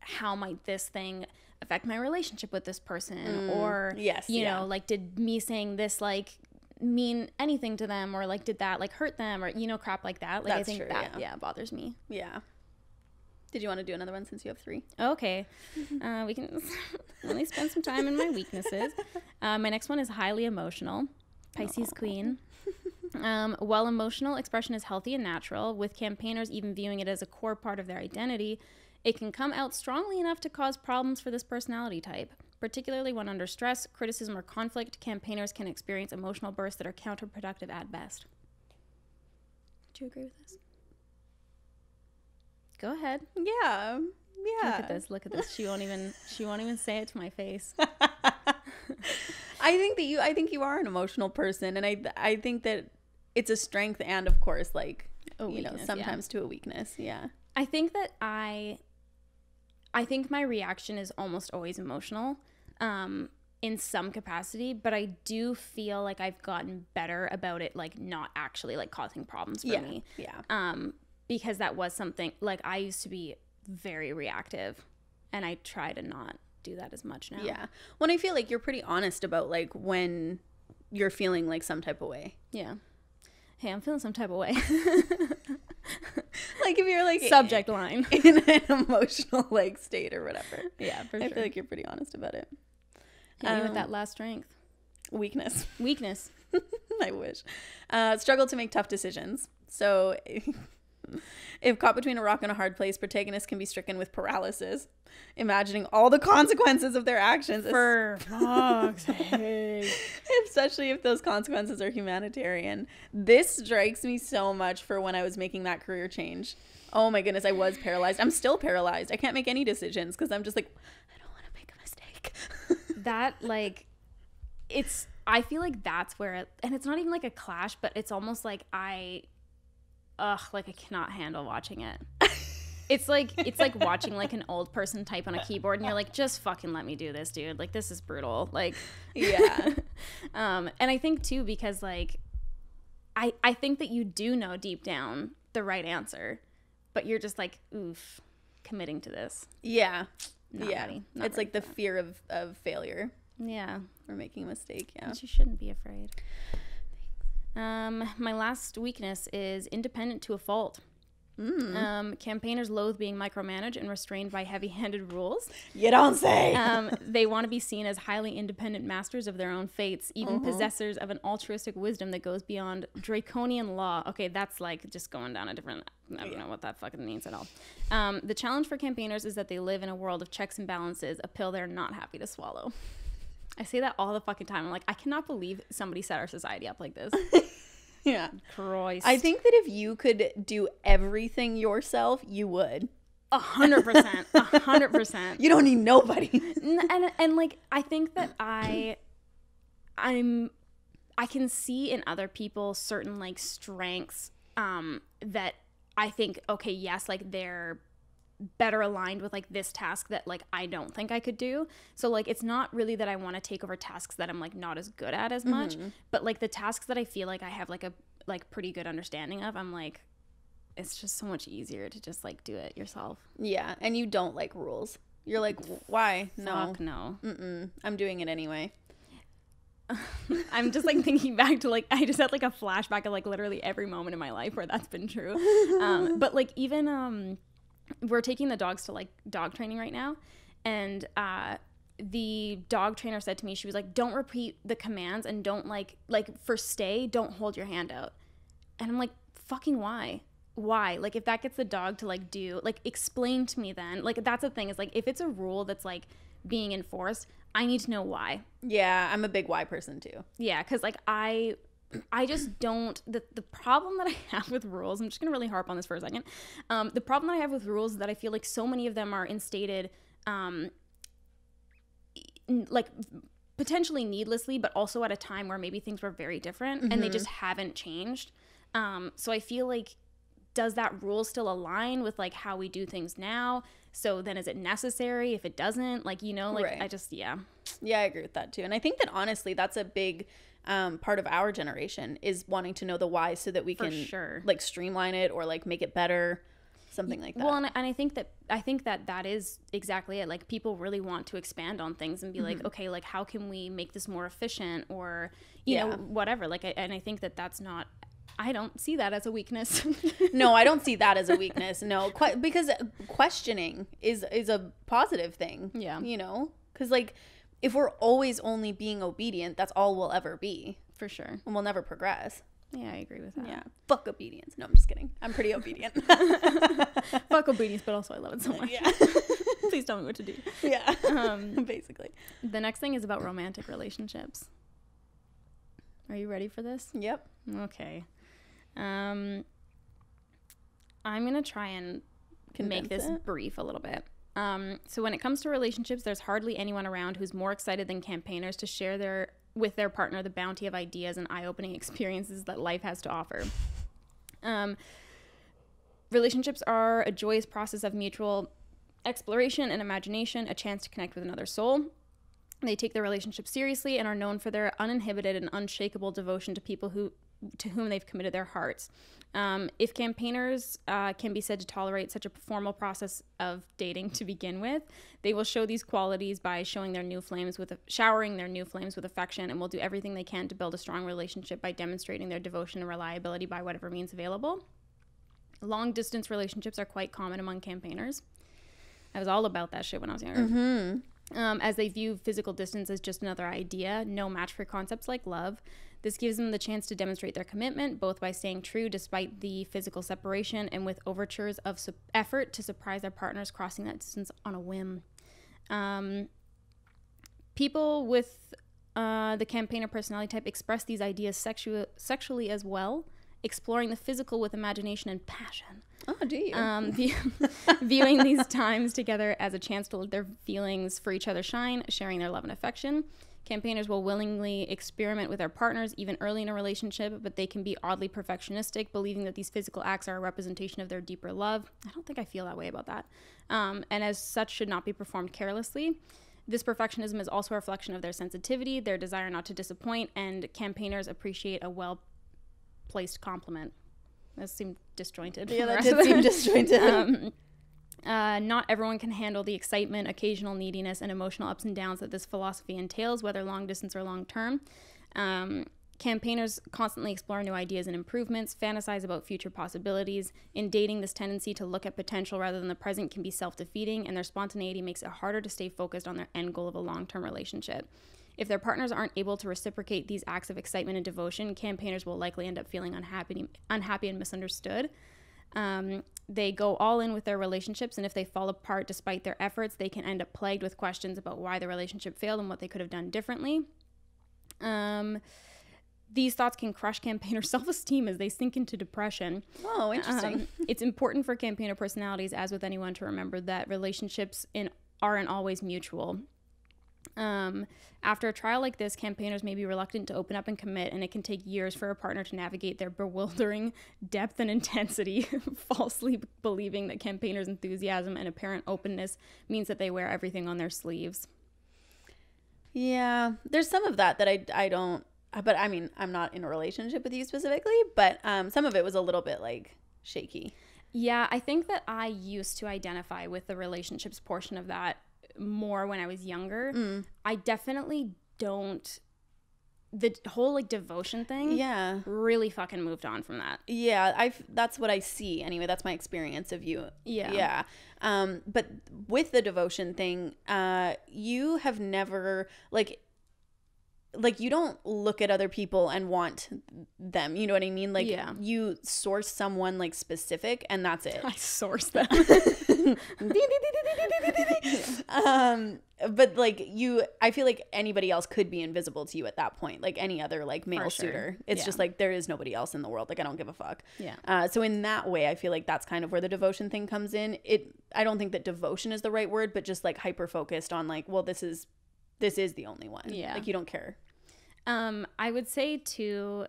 how might this thing affect my relationship with this person, or you know, like did me saying this like mean anything to them, or like did that like hurt them, or you know, crap like that. Like that's I think true, that bothers me. Yeah. Did you want to do another one since you have 3? Okay. We can really spend some time in my weaknesses. My next one is highly emotional. Pisces queen. While emotional expression is healthy and natural, with campaigners even viewing it as a core part of their identity, it can come out strongly enough to cause problems for this personality type. Particularly when under stress, criticism, or conflict, campaigners can experience emotional bursts that are counterproductive at best. Do you agree with this? Go ahead. Yeah. Look at this. She won't even say it to my face. I think you are an emotional person, and I think that it's a strength and of course like sometimes to a weakness. Yeah. I think that I think my reaction is almost always emotional in some capacity, but I do feel like I've gotten better about it like not actually like causing problems for me. Yeah. Because that was something like I used to be very reactive, and I try to not do that as much now. Yeah. When I feel like you're pretty honest about like when you're feeling like some type of way. Yeah. Hey, I'm feeling some type of way. Like if you're like subject line in an emotional like state or whatever. Yeah, for sure. I feel like you're pretty honest about it. Hit me with that last strength. Weakness. I wish. Struggle to make tough decisions. So if caught between a rock and a hard place, protagonists can be stricken with paralysis, imagining all the consequences of their actions. For fuck's sake. Especially if those consequences are humanitarian. This strikes me so much for when I was making that career change. Oh my goodness, I was paralyzed. I'm still paralyzed. I can't make any decisions because I'm just like, I don't want to make a mistake. That, like, I feel like that's where and it's not even like a clash, but it's almost like I cannot handle watching it. It's like watching like an old person type on a keyboard and you're like, just fucking let me do this, dude. Like, this is brutal. Like, yeah. And I think too, because like I think that you do know deep down the right answer, but you're just like, oof, committing to this. Yeah. Not yeah. ready. It's like the fear of failure. Yeah. Or making a mistake. Yeah. But you shouldn't be afraid. My last weakness is independent to a fault. Campaigners loathe being micromanaged and restrained by heavy-handed rules. You don't say. They want to be seen as highly independent masters of their own fates, even possessors of an altruistic wisdom that goes beyond draconian law. Okay, that's like just going down a different... I don't know what that fucking means at all. The challenge for campaigners is that they live in a world of checks and balances, a pill they're not happy to swallow. I say that all the fucking time. I'm like, I cannot believe somebody set our society up like this. Yeah. Christ. I think that if you could do everything yourself, you would. 100%. 100%. You don't need nobody. And like, I think that I can see in other people certain like strengths that I think, okay, yes, like they're better aligned with like this task that like I don't think I could do. So like it's not really that I want to take over tasks that I'm like not as good at as much, but like the tasks that I feel like I have like a like pretty good understanding of, I'm like, it's just so much easier to just like do it yourself. Yeah, and you don't like rules. You're like, why? No. Fuck no. I'm doing it anyway. I'm just like thinking back to like I just had like a flashback of like literally every moment in my life where that's been true. But like even we're taking the dogs to like dog training right now, and the dog trainer said to me, she was like, don't repeat the commands and don't like for stay, don't hold your hand out. And I'm like, fucking why? Like if that gets the dog to like do, like explain to me then. Like that's the thing, is like if it's a rule that's like being enforced, I need to know why. Yeah, I'm a big why person too. Yeah, because like I just don't, the problem that I have with rules, I'm just going to really harp on this for a second. The problem that I have with rules is that I feel like so many of them are instated like potentially needlessly, but also at a time where maybe things were very different and they just haven't changed. So I feel like, does that rule still align with like how we do things now? So then is it necessary if it doesn't? Like, you know, like right. Yeah, I agree with that too. And I think that honestly, that's a big part of our generation, is wanting to know the why so that we can like streamline it or like make it better, something like that. Well, and I think that is exactly it. Like people really want to expand on things and be like, okay, like how can we make this more efficient, or you know, whatever. Like, and I think that that's not, I don't see that as a weakness. No, I don't see that as a weakness. No, because questioning is a positive thing. Yeah. You know, because like if we're always only being obedient, that's all we'll ever be. For sure. And we'll never progress. Yeah, I agree with that. Yeah. Fuck obedience. No, I'm just kidding. I'm pretty obedient. Fuck obedience, but also I love it so much. Yeah. Please tell me what to do. Yeah. Basically. The next thing is about romantic relationships. Are you ready for this? Yep. Okay. I'm going to try and make this brief a little bit. So when it comes to relationships, there's hardly anyone around who's more excited than campaigners to share with their partner the bounty of ideas and eye-opening experiences that life has to offer. Relationships are a joyous process of mutual exploration and imagination, a chance to connect with another soul. They take their relationship seriously and are known for their uninhibited and unshakable devotion to people who to whom they've committed their hearts. If campaigners can be said to tolerate such a formal process of dating to begin with, they will show these qualities by showering their new flames with affection, and will do everything they can to build a strong relationship by demonstrating their devotion and reliability by whatever means available. Long distance relationships are quite common among campaigners. I was all about that shit when I was younger. As they view physical distance as just another idea, no match for concepts like love. This gives them the chance to demonstrate their commitment, both by staying true despite the physical separation and with overtures of effort to surprise their partners crossing that distance on a whim. People with the campaigner personality type express these ideas sexually as well, exploring the physical with imagination and passion. Oh, do you? Viewing these times together as a chance to let their feelings for each other shine, sharing their love and affection. Campaigners will willingly experiment with their partners even early in a relationship, but they can be oddly perfectionistic, believing that these physical acts are a representation of their deeper love. I don't think I feel that way about that. And as such should not be performed carelessly. This perfectionism is also a reflection of their sensitivity, their desire not to disappoint, and campaigners appreciate a well-placed compliment. That seemed disjointed. Yeah, that did seem disjointed. Not everyone can handle the excitement, occasional neediness, and emotional ups and downs that this philosophy entails, whether long distance or long term. Campaigners constantly explore new ideas and improvements, fantasize about future possibilities. In dating, this tendency to look at potential rather than the present can be self-defeating, and their spontaneity makes it harder to stay focused on their end goal of a long-term relationship. If their partners aren't able to reciprocate these acts of excitement and devotion, campaigners will likely end up feeling unhappy and misunderstood. They go all in with their relationships, and if they fall apart despite their efforts, they can end up plagued with questions about why the relationship failed and what they could have done differently. These thoughts can crush campaigner self-esteem as they sink into depression. Oh, interesting. It's important for campaigner personalities, as with anyone, to remember that relationships aren't always mutual. After a trial like this, campaigners may be reluctant to open up and commit, and it can take years for a partner to navigate their bewildering depth and intensity, falsely believing that campaigners' enthusiasm and apparent openness means that they wear everything on their sleeves. Yeah, there's some of that I don't, but I mean, I'm not in a relationship with you specifically, but some of it was a little bit like shaky. Yeah, I think that I used to identify with the relationships portion of that more when I was younger. I definitely don't. The whole like devotion thing, really fucking moved on from that. Yeah, that's what I see anyway. That's my experience of you. Yeah. But with the devotion thing, you have never like you don't look at other people and want them, you know what I mean? Like, you source someone like specific, and that's it. I source them. But like I feel like anybody else could be invisible to you at that point, like any other like male suitor. It's just like there is nobody else in the world. Like, I don't give a fuck. So in that way, I feel like that's kind of where the devotion thing comes in. I don't think that devotion is the right word, but just like hyper focused on like, well, this is the only one. Like, you don't care. I would say too,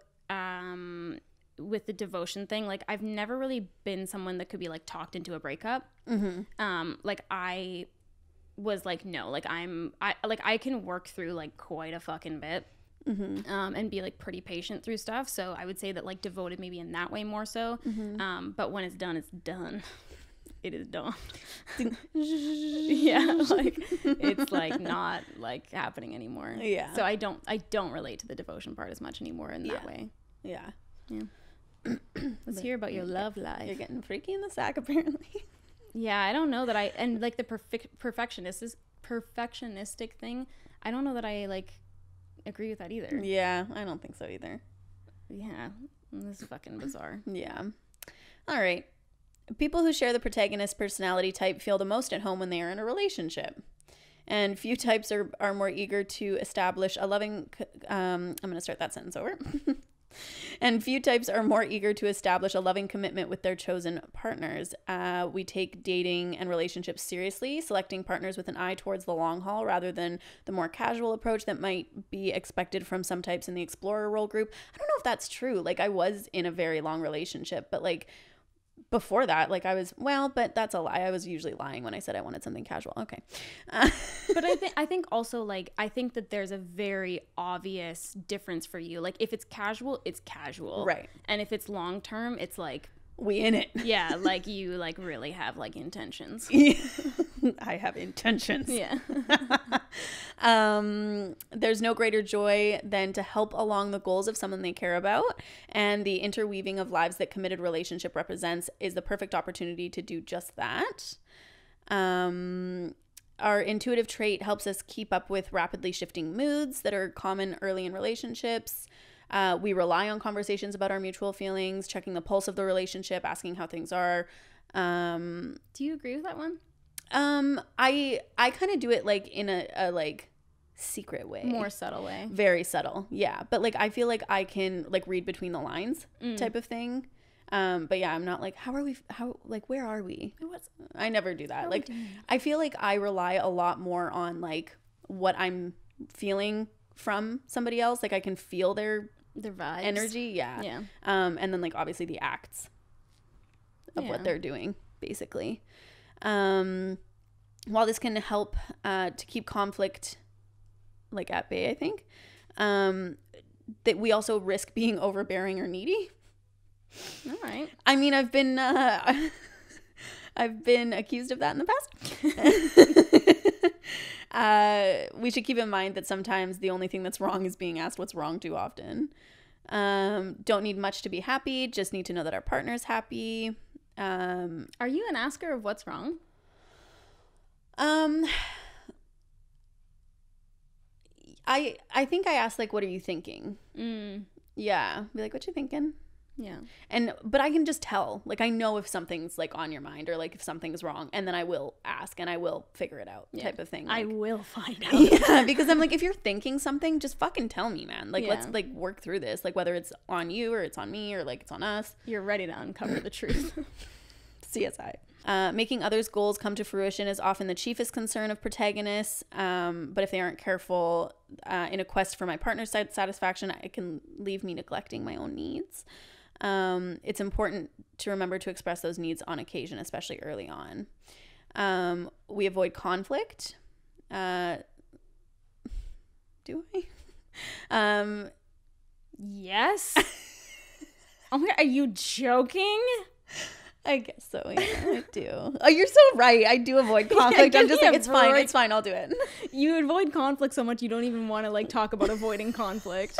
with the devotion thing, like, I've never really been someone that could be like talked into a breakup. Like, I was like, no, like I can work through like quite a fucking bit. And be like pretty patient through stuff. So I would say that like devoted maybe in that way more so. But when it's done, it's done. It is done. Like it's like not like happening anymore. So I don't relate to the devotion part as much anymore in that way. Let's hear about your love life. You're getting freaky in the sack, apparently. I don't know that and like the perfectionistic thing, I don't know that I like agree with that either. I don't think so either. This is fucking bizarre. All right. People who share the protagonist personality type feel the most at home when they are in a relationship. And few types are more eager to establish a loving... I'm going to start that sentence over. And few types are more eager to establish a loving commitment with their chosen partners. We take dating and relationships seriously, selecting partners with an eye towards the long haul rather than the more casual approach that might be expected from some types in the explorer role group. I don't know if that's true. Like, I was in a very long relationship, but like... before that, like I was, well, but that's a lie. I was usually lying when I said I wanted something casual. Okay. But I think also, like, I think that there's a very obvious difference for you. Like, if it's casual, it's casual. Right. And if it's long term, it's like, we in it. Yeah, like you like really have like intentions. I have intentions. Yeah. There's no greater joy than to help along the goals of someone they care about, and the interweaving of lives that committed relationship represents is the perfect opportunity to do just that. Our intuitive trait helps us keep up with rapidly shifting moods that are common early in relationships. We rely on conversations about our mutual feelings, checking the pulse of the relationship, asking how things are. Do you agree with that one? I kind of do it like in a like secret way, more subtle way, very subtle. Yeah. But like, I feel like I can like read between the lines type of thing. But yeah, I'm not like, where are we? I never do that. Like, I feel like I rely a lot more on like what I'm feeling from somebody else. Like I can feel their vibes, energy. Yeah. And then like obviously the acts of what they're doing basically. While this can help to keep conflict like at bay, I think that we also risk being overbearing or needy. All right. I mean, I've been accused of that in the past. We should keep in mind that sometimes the only thing that's wrong is being asked what's wrong too often. Don't need much to be happy, just need to know that our partner's happy. Are you an asker of what's wrong? I think I asked like, what are you thinking? Yeah. Be like, what you thinking? Yeah. But I can just tell, like, I know if something's like on your mind or like if something's wrong, and then I will ask and I will figure it out type of thing. Like, I will find out. Yeah. Because I'm like, if you're thinking something, just fucking tell me, man. Like, let's like work through this. Like whether it's on you or it's on me or like it's on us. You're ready to uncover the truth. CSI. Making others' goals come to fruition is often the chiefest concern of protagonists, but if they aren't careful in a quest for my partner's satisfaction, it can leave me neglecting my own needs. It's important to remember to express those needs on occasion, especially early on. We avoid conflict. Do I? Yes. Oh my God, are you joking? I guess so. Yeah, I do. Oh, you're so right. I do avoid conflict. I'm just like, it's fine. It's fine. I'll do it. You avoid conflict so much you don't even want to like talk about avoiding conflict.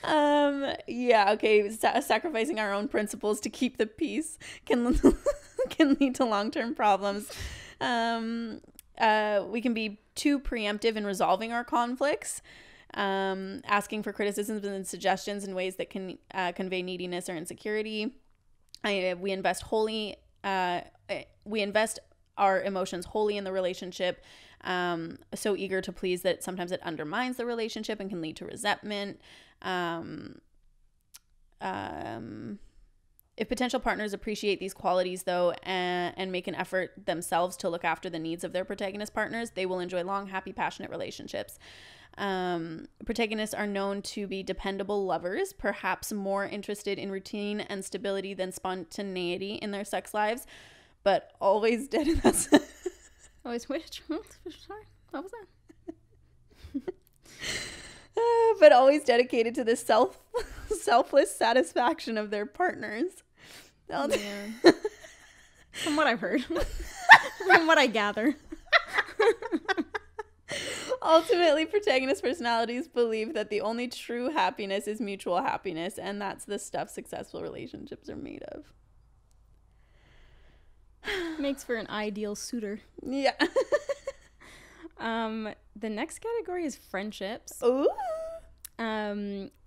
Yeah. Okay. Sacrificing our own principles to keep the peace can lead to long-term problems. We can be too preemptive in resolving our conflicts. Asking for criticisms and suggestions in ways that can convey neediness or insecurity. We invest our emotions wholly in the relationship, so eager to please that sometimes it undermines the relationship and can lead to resentment. If potential partners appreciate these qualities, though, and make an effort themselves to look after the needs of their protagonist partners, they will enjoy long, happy, passionate relationships. Protagonists are known to be dependable lovers, perhaps more interested in routine and stability than spontaneity in their sex lives, but always dead in that. Always which? Sorry, what was that? But always dedicated to the selfless satisfaction of their partners. Yeah. From what I've heard, from what I gather. Ultimately, protagonist personalities believe that the only true happiness is mutual happiness, and that's the stuff successful relationships are made of. Makes for an ideal suitor. Yeah. The next category is friendships. Ooh.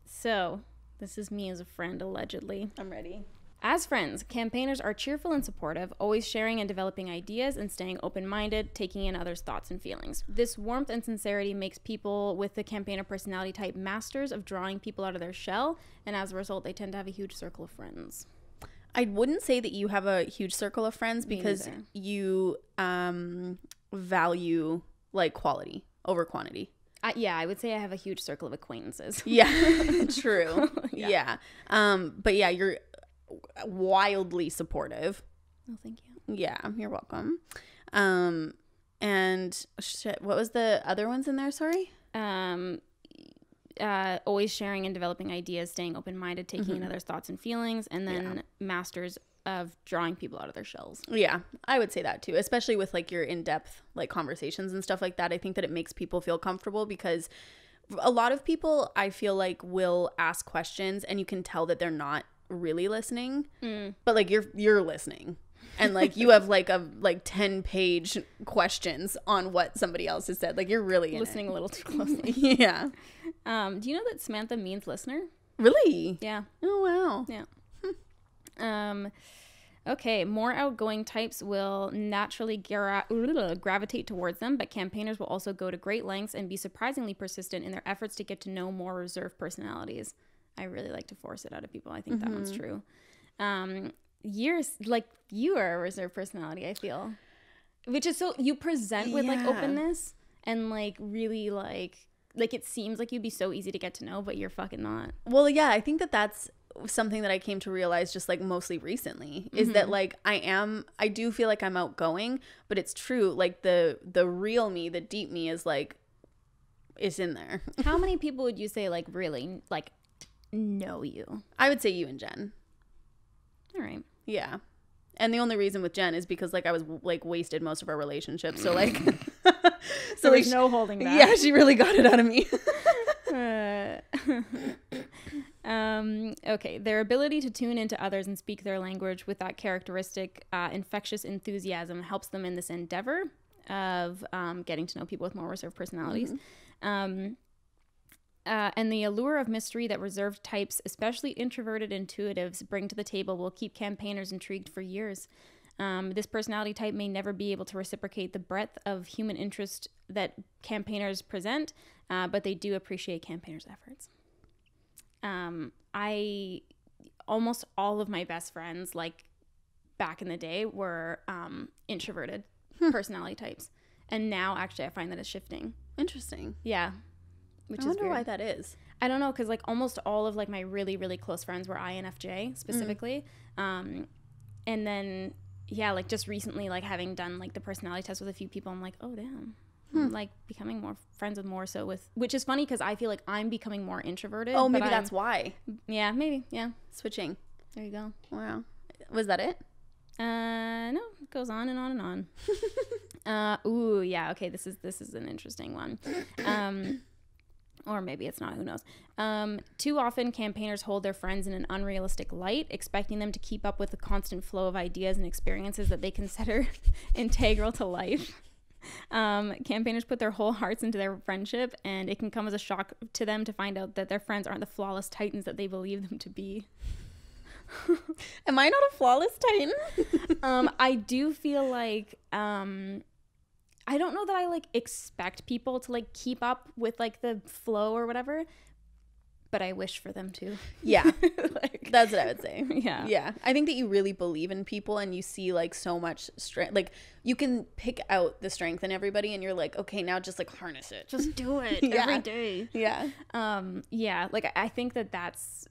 So this is me as a friend, allegedly. I'm ready. As friends, campaigners are cheerful and supportive, always sharing and developing ideas and staying open-minded, taking in others' thoughts and feelings. This warmth and sincerity makes people with the campaigner personality type masters of drawing people out of their shell, and as a result, they tend to have a huge circle of friends. I wouldn't say that you have a huge circle of friends because you value like quality over quantity. Yeah, I would say I have a huge circle of acquaintances. Yeah, true. Yeah. But yeah, wildly supportive. Oh, thank you. Yeah, you're welcome. And shit, what was the other ones in there? Sorry. Always sharing and developing ideas, staying open-minded, taking in others' thoughts and feelings, and then masters of drawing people out of their shells. Yeah, I would say that too, especially with like your in-depth like conversations and stuff like that. I think that it makes people feel comfortable because a lot of people, I feel like, will ask questions and you can tell that they're not really listening, but like you're listening. And like you have like 10-page questions on what somebody else has said. Like you're really listening a little too closely. Yeah. Do you know that Samantha means listener? Really? Yeah. Oh wow. Yeah. Okay, more outgoing types will naturally gravitate towards them, but campaigners will also go to great lengths and be surprisingly persistent in their efforts to get to know more reserved personalities. I really like to force it out of people. I think that one's true. You are a reserved personality, I feel, which is so you present with like openness and like really like it seems like you'd be so easy to get to know, but you're fucking not. Well, yeah, I think that that's something that I came to realize just like mostly recently is that like I do feel like I'm outgoing, but it's true, like the real me, the deep me is like is in there. How many people would you say like really like know you? I would say you and Jen. All right. Yeah. And the only reason with Jen is because like I was like wasted most of our relationship, so like so there's no holding back. Yeah, she really got it out of me. Okay, their ability to tune into others and speak their language with that characteristic infectious enthusiasm helps them in this endeavor of getting to know people with more reserved personalities. And the allure of mystery that reserved types, especially introverted intuitives, bring to the table will keep campaigners intrigued for years. This personality type may never be able to reciprocate the breadth of human interest that campaigners present, but they do appreciate campaigners' efforts. Almost all of my best friends, like back in the day, were introverted personality types. And now actually I find that it's shifting. Interesting. Yeah. Which I wonder weird. why that is. I don't know, because like almost all of like my really, really close friends were INFJ specifically. And then, yeah, like just recently, like having done like the personality test with a few people, I'm like, oh, damn. I'm like becoming more friends with more so with, which is funny because I feel like I'm becoming more introverted. Oh, maybe that's why. Yeah, maybe. Yeah. Switching. There you go. Wow. Was that it? No, it goes on and on and on. Ooh, yeah. Okay, this is an interesting one. Or maybe it's not, who knows. Too often, campaigners hold their friends in an unrealistic light, expecting them to keep up with the constant flow of ideas and experiences that they consider integral to life. Campaigners put their whole hearts into their friendship, and it can come as a shock to them to find out that their friends aren't the flawless titans that they believe them to be. Am I not a flawless titan? I do feel like I don't know that I like expect people to like keep up with like the flow or whatever, but I wish for them to. Yeah. Like, that's what I would say. Yeah. Yeah. I think that you really believe in people and you see like so much strength. Like you can pick out the strength in everybody and you're like, okay, now just like harness it. Just do it every day. Yeah. Yeah. Like I think that's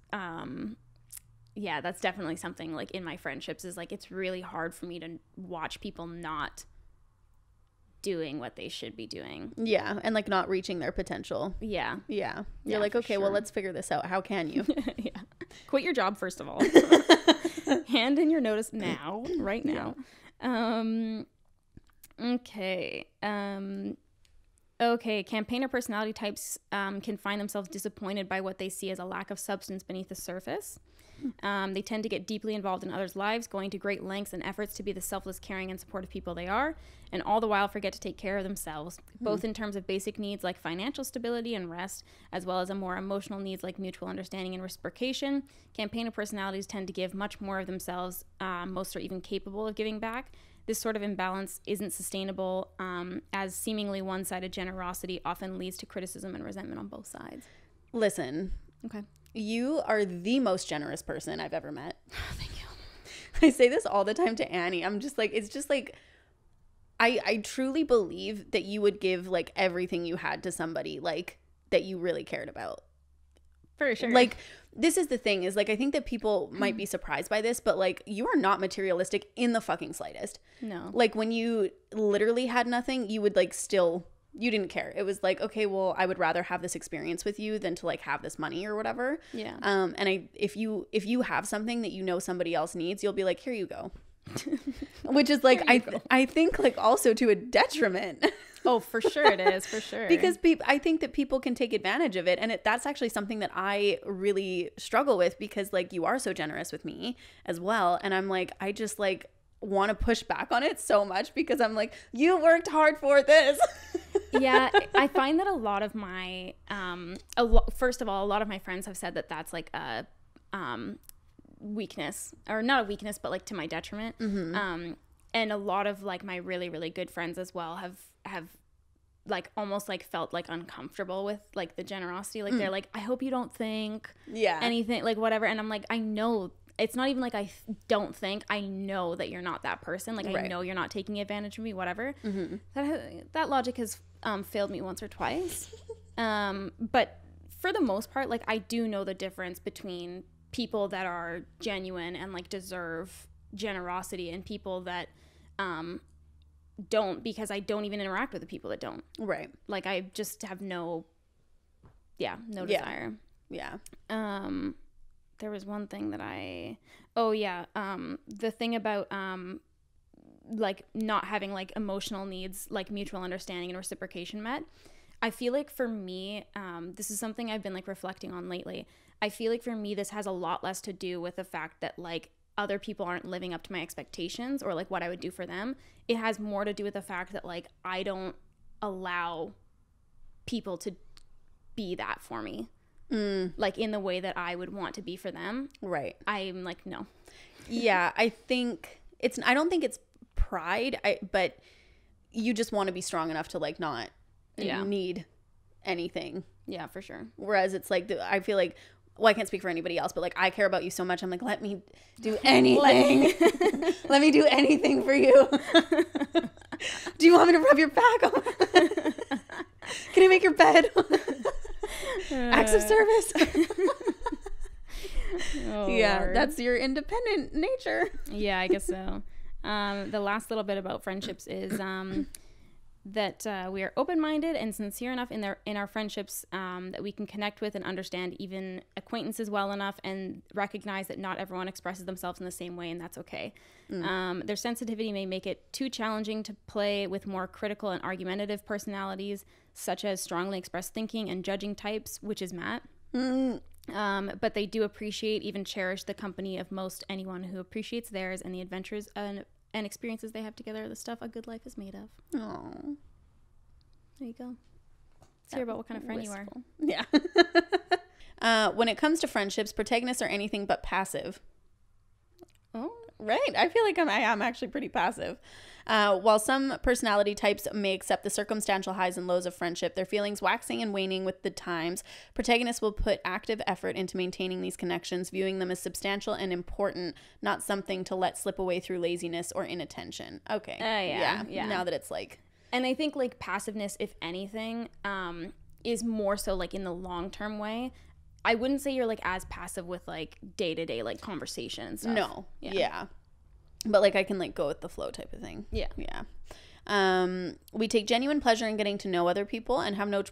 yeah, that's definitely something like in my friendships is like, it's really hard for me to watch people not doing what they should be doing. Yeah. And like not reaching their potential. Yeah. Yeah. You're like, okay, well, let's figure this out. How can you? Yeah. Quit your job, first of all. Hand in your notice now, right now. Yeah. Okay. Okay. Campaigner personality types can find themselves disappointed by what they see as a lack of substance beneath the surface. They tend to get deeply involved in others' lives, going to great lengths and efforts to be the selfless, caring, and supportive people they are, and all the while forget to take care of themselves, both in terms of basic needs like financial stability and rest, as well as more emotional needs like mutual understanding and reciprocation. Campaigner personalities tend to give much more of themselves. Most are even capable of giving back. This sort of imbalance isn't sustainable, as seemingly one-sided generosity often leads to criticism and resentment on both sides. Listen. Okay. You are the most generous person I've ever met. Thank you. I say this all the time to Annie. I'm just like, it's just like, I truly believe that you would give like everything you had to somebody like that you really cared about. For sure. Like, this is the thing is, like, I think that people might be surprised by this, but, like, you are not materialistic in the fucking slightest. No. Like, when you literally had nothing, you would, like, still, you didn't care. It was like, okay, well, I would rather have this experience with you than to, like, have this money or whatever. Yeah. And if you have something that you know somebody else needs, you'll be like, here you go. Which is, like, I think, like, also to a detriment. Oh, for sure it is, for sure. Because I think that people can take advantage of it. And that's actually something that I really struggle with, because, like, you are so generous with me as well. And I'm like, I just, like, want to push back on it so much, because I'm like, you worked hard for this. Yeah, I find that a lot of my, first of all, a lot of my friends have said that that's, like, a weakness, or not a weakness, but, like, to my detriment. And a lot of, like, my really, really good friends as well have like almost like felt like uncomfortable with, like, the generosity. Like, they're like, I hope you don't think anything, like, whatever. And I'm like, I know it's not even like I don't think, I know that you're not that person. Like, I know you're not taking advantage of me, whatever. That logic has failed me once or twice. But for the most part, like, I do know the difference between people that are genuine and, like, deserve generosity, and people that don't, because I don't even interact with the people that don't. Right. Like, I just have no desire. Yeah. There was one thing that the thing about like, not having, like, emotional needs, like, mutual understanding and reciprocation met. I feel like for me, this is something I've been, like, reflecting on lately. I feel like for me, this has a lot less to do with the fact that, like, other people aren't living up to my expectations, or, like, what I would do for them. It has more to do with the fact that, like, I don't allow people to be that for me. Like, in the way that I would want to be for them. Right. I'm like, no. Yeah, I don't think it's pride, but you just want to be strong enough to, like, not need anything. Yeah, for sure. Whereas it's like, I feel like, well, I can't speak for anybody else, but, like, I care about you so much. I'm like, let me do anything. Let me do anything for you. Do you want me to rub your back? Can I make your bed? Acts of service. Yeah, Lord. That's your independent nature. Yeah, I guess so. The last little bit about friendships is that we are open-minded and sincere enough in our friendships that we can connect with and understand even acquaintances well enough, and recognize that not everyone expresses themselves in the same way, and that's okay. Their sensitivity may make it too challenging to play with more critical and argumentative personalities, such as strongly expressed thinking and judging types, which is Matt. But they do appreciate, even cherish, the company of most anyone who appreciates theirs, and the adventures and experiences they have together, the stuff a good life is made of. Oh, there you go. Let's hear about what kind of friend wistful. You are. Yeah. When it comes to friendships, protagonists are anything but passive. Oh, right. I feel like I am actually pretty passive. While some personality types may accept the circumstantial highs and lows of friendship, their feelings waxing and waning with the times, protagonists will put active effort into maintaining these connections, viewing them as substantial and important, not something to let slip away through laziness or inattention. Okay. Yeah. Now that it's like... And I think, like, passiveness, if anything, is more so, like, in the long-term way. I wouldn't say you're, like, as passive with, like, day-to-day, like, conversation and stuff. No. Yeah. But, like, I can, like, go with the flow type of thing. Yeah. We take genuine pleasure in getting to know other people and have no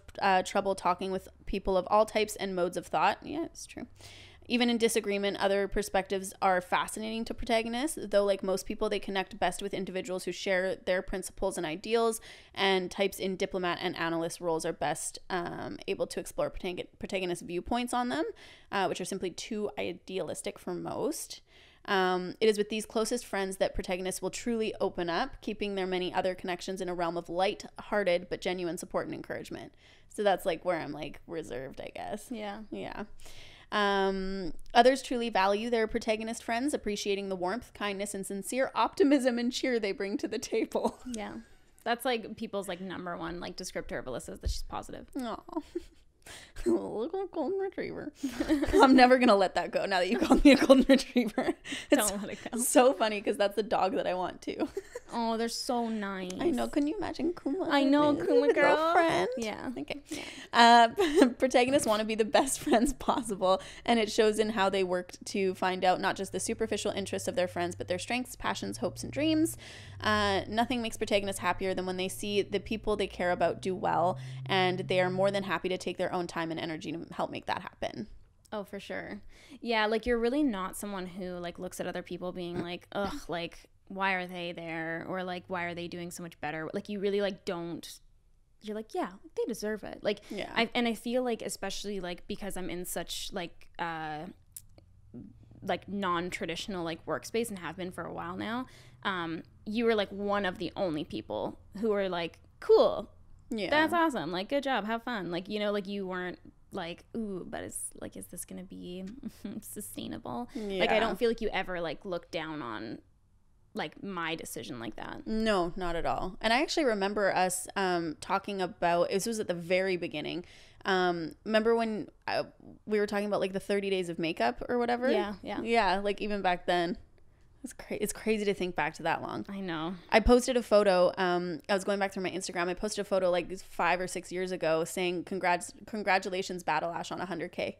trouble talking with people of all types and modes of thought. Yeah, it's true. Even in disagreement, other perspectives are fascinating to protagonists, though, like most people, they connect best with individuals who share their principles and ideals, and types in diplomat and analyst roles are best able to explore protagonist viewpoints on them, which are simply too idealistic for most. It is with these closest friends that protagonists will truly open up, keeping their many other connections in a realm of light-hearted but genuine support and encouragement. So that's, like, where I'm, like, reserved, I guess. Yeah. Others truly value their protagonist friends, appreciating the warmth, kindness, and sincere optimism and cheer they bring to the table. Yeah. That's, like, people's, like, number one, like, descriptor of Alyssa is that she's positive. Aw. Little golden retriever. I'm never gonna let that go now that you called me a golden retriever. Don't let it go. So funny because that's the dog that I want too. Oh, they're so nice. I know. Can you imagine Kuma? I know, Kuma girl. Friend. Yeah. Okay. Yeah. Protagonists want to be the best friends possible, and it shows in how they worked to find out not just the superficial interests of their friends, but their strengths, passions, hopes, and dreams. Nothing makes protagonists happier than when they see the people they care about do well, and they are more than happy to take their own time and energy to help make that happen. Oh, for sure. Yeah, like you're really not someone who like looks at other people being like, ugh, like why are they there, or like why are they doing so much better? Like you really like don't. You're like, yeah, they deserve it. Like, yeah. I feel like especially like because I'm in such like non-traditional like workspace and have been for a while now. You were like one of the only people who were like, cool. Yeah, that's awesome. Like, good job. Have fun. Like, you know, like you weren't like, ooh, but it's like, is this gonna be sustainable? Yeah. Like, I don't feel like you ever like look down on like my decision like that. No, not at all. And I actually remember us talking about, this was at the very beginning. Remember when we were talking about like the 30 days of makeup or whatever? Yeah, like even back then. It's crazy to think back to that long. I know. I posted a photo. I was going back through my Instagram. I posted a photo like 5 or 6 years ago saying, congratulations, Battle Ash, on 100K.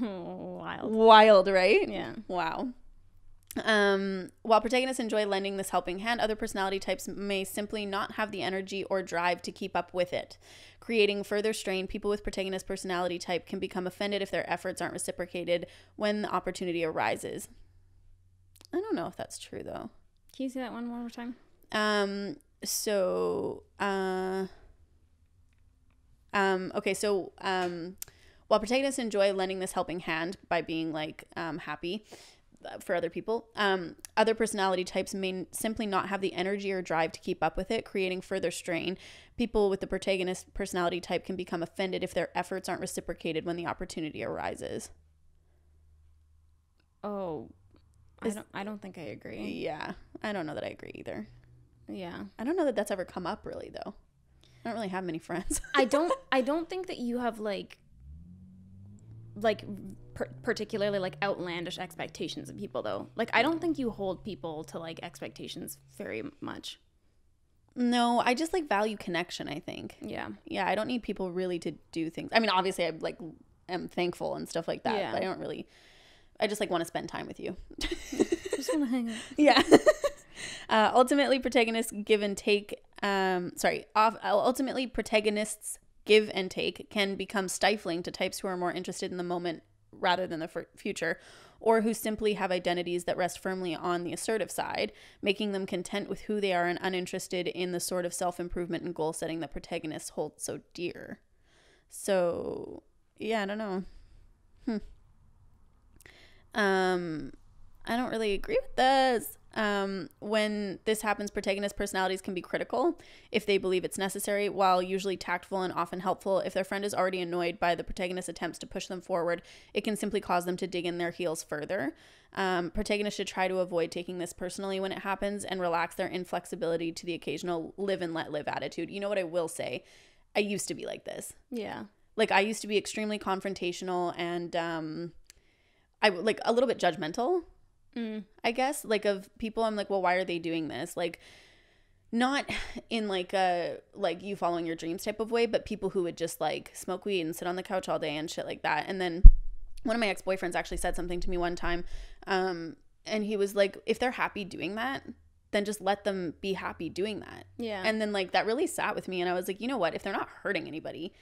Wild, right? Yeah. Wow. While protagonists enjoy lending this helping hand, other personality types may simply not have the energy or drive to keep up with it, creating further strain. People with protagonist personality type can become offended if their efforts aren't reciprocated when the opportunity arises. I don't know if that's true though. Can you say that one more time? Okay, so while protagonists enjoy lending this helping hand by being like happy for other people, other personality types may simply not have the energy or drive to keep up with it, creating further strain. People with the protagonist personality type can become offended if their efforts aren't reciprocated when the opportunity arises. Oh, I don't think I agree. Yeah, I don't know that I agree either. Yeah, I don't know that that's ever come up really though. I don't really have many friends. I don't think that you have like particularly like outlandish expectations of people though. Like I don't think you hold people to like expectations very much. No, I just like value connection, I think. Yeah, I don't need people really to do things. I mean, obviously I like am thankful and stuff like that, yeah. But I just like want to spend time with you. Just want to hang out. Yeah. Ultimately protagonists give and take ultimately protagonists give and take can become stifling to types who are more interested in the moment rather than the future, or who simply have identities that rest firmly on the assertive side, making them content with who they are and uninterested in the sort of self-improvement and goal setting that protagonists hold so dear. So yeah, I don't know. I don't really agree with this. When this happens, protagonist personalities can be critical if they believe it's necessary, while usually tactful and often helpful. If their friend is already annoyed by the protagonist's attempts to push them forward, it can simply cause them to dig in their heels further. Protagonists should try to avoid taking this personally when it happens and relax their inflexibility to the occasional live and let live attitude. You know what I will say? I used to be like this. Yeah. Like I used to be extremely confrontational and I like a little bit judgmental. I guess, like of people. I'm like, well, why are they doing this? Like not in like a like you following your dreams type of way, but people who would just like smoke weed and sit on the couch all day and shit like that. And then one of my ex-boyfriends actually said something to me one time, and he was like, if they're happy doing that, then just let them be happy doing that. Yeah. And then like that really sat with me, and I was like, you know what, if they're not hurting anybody,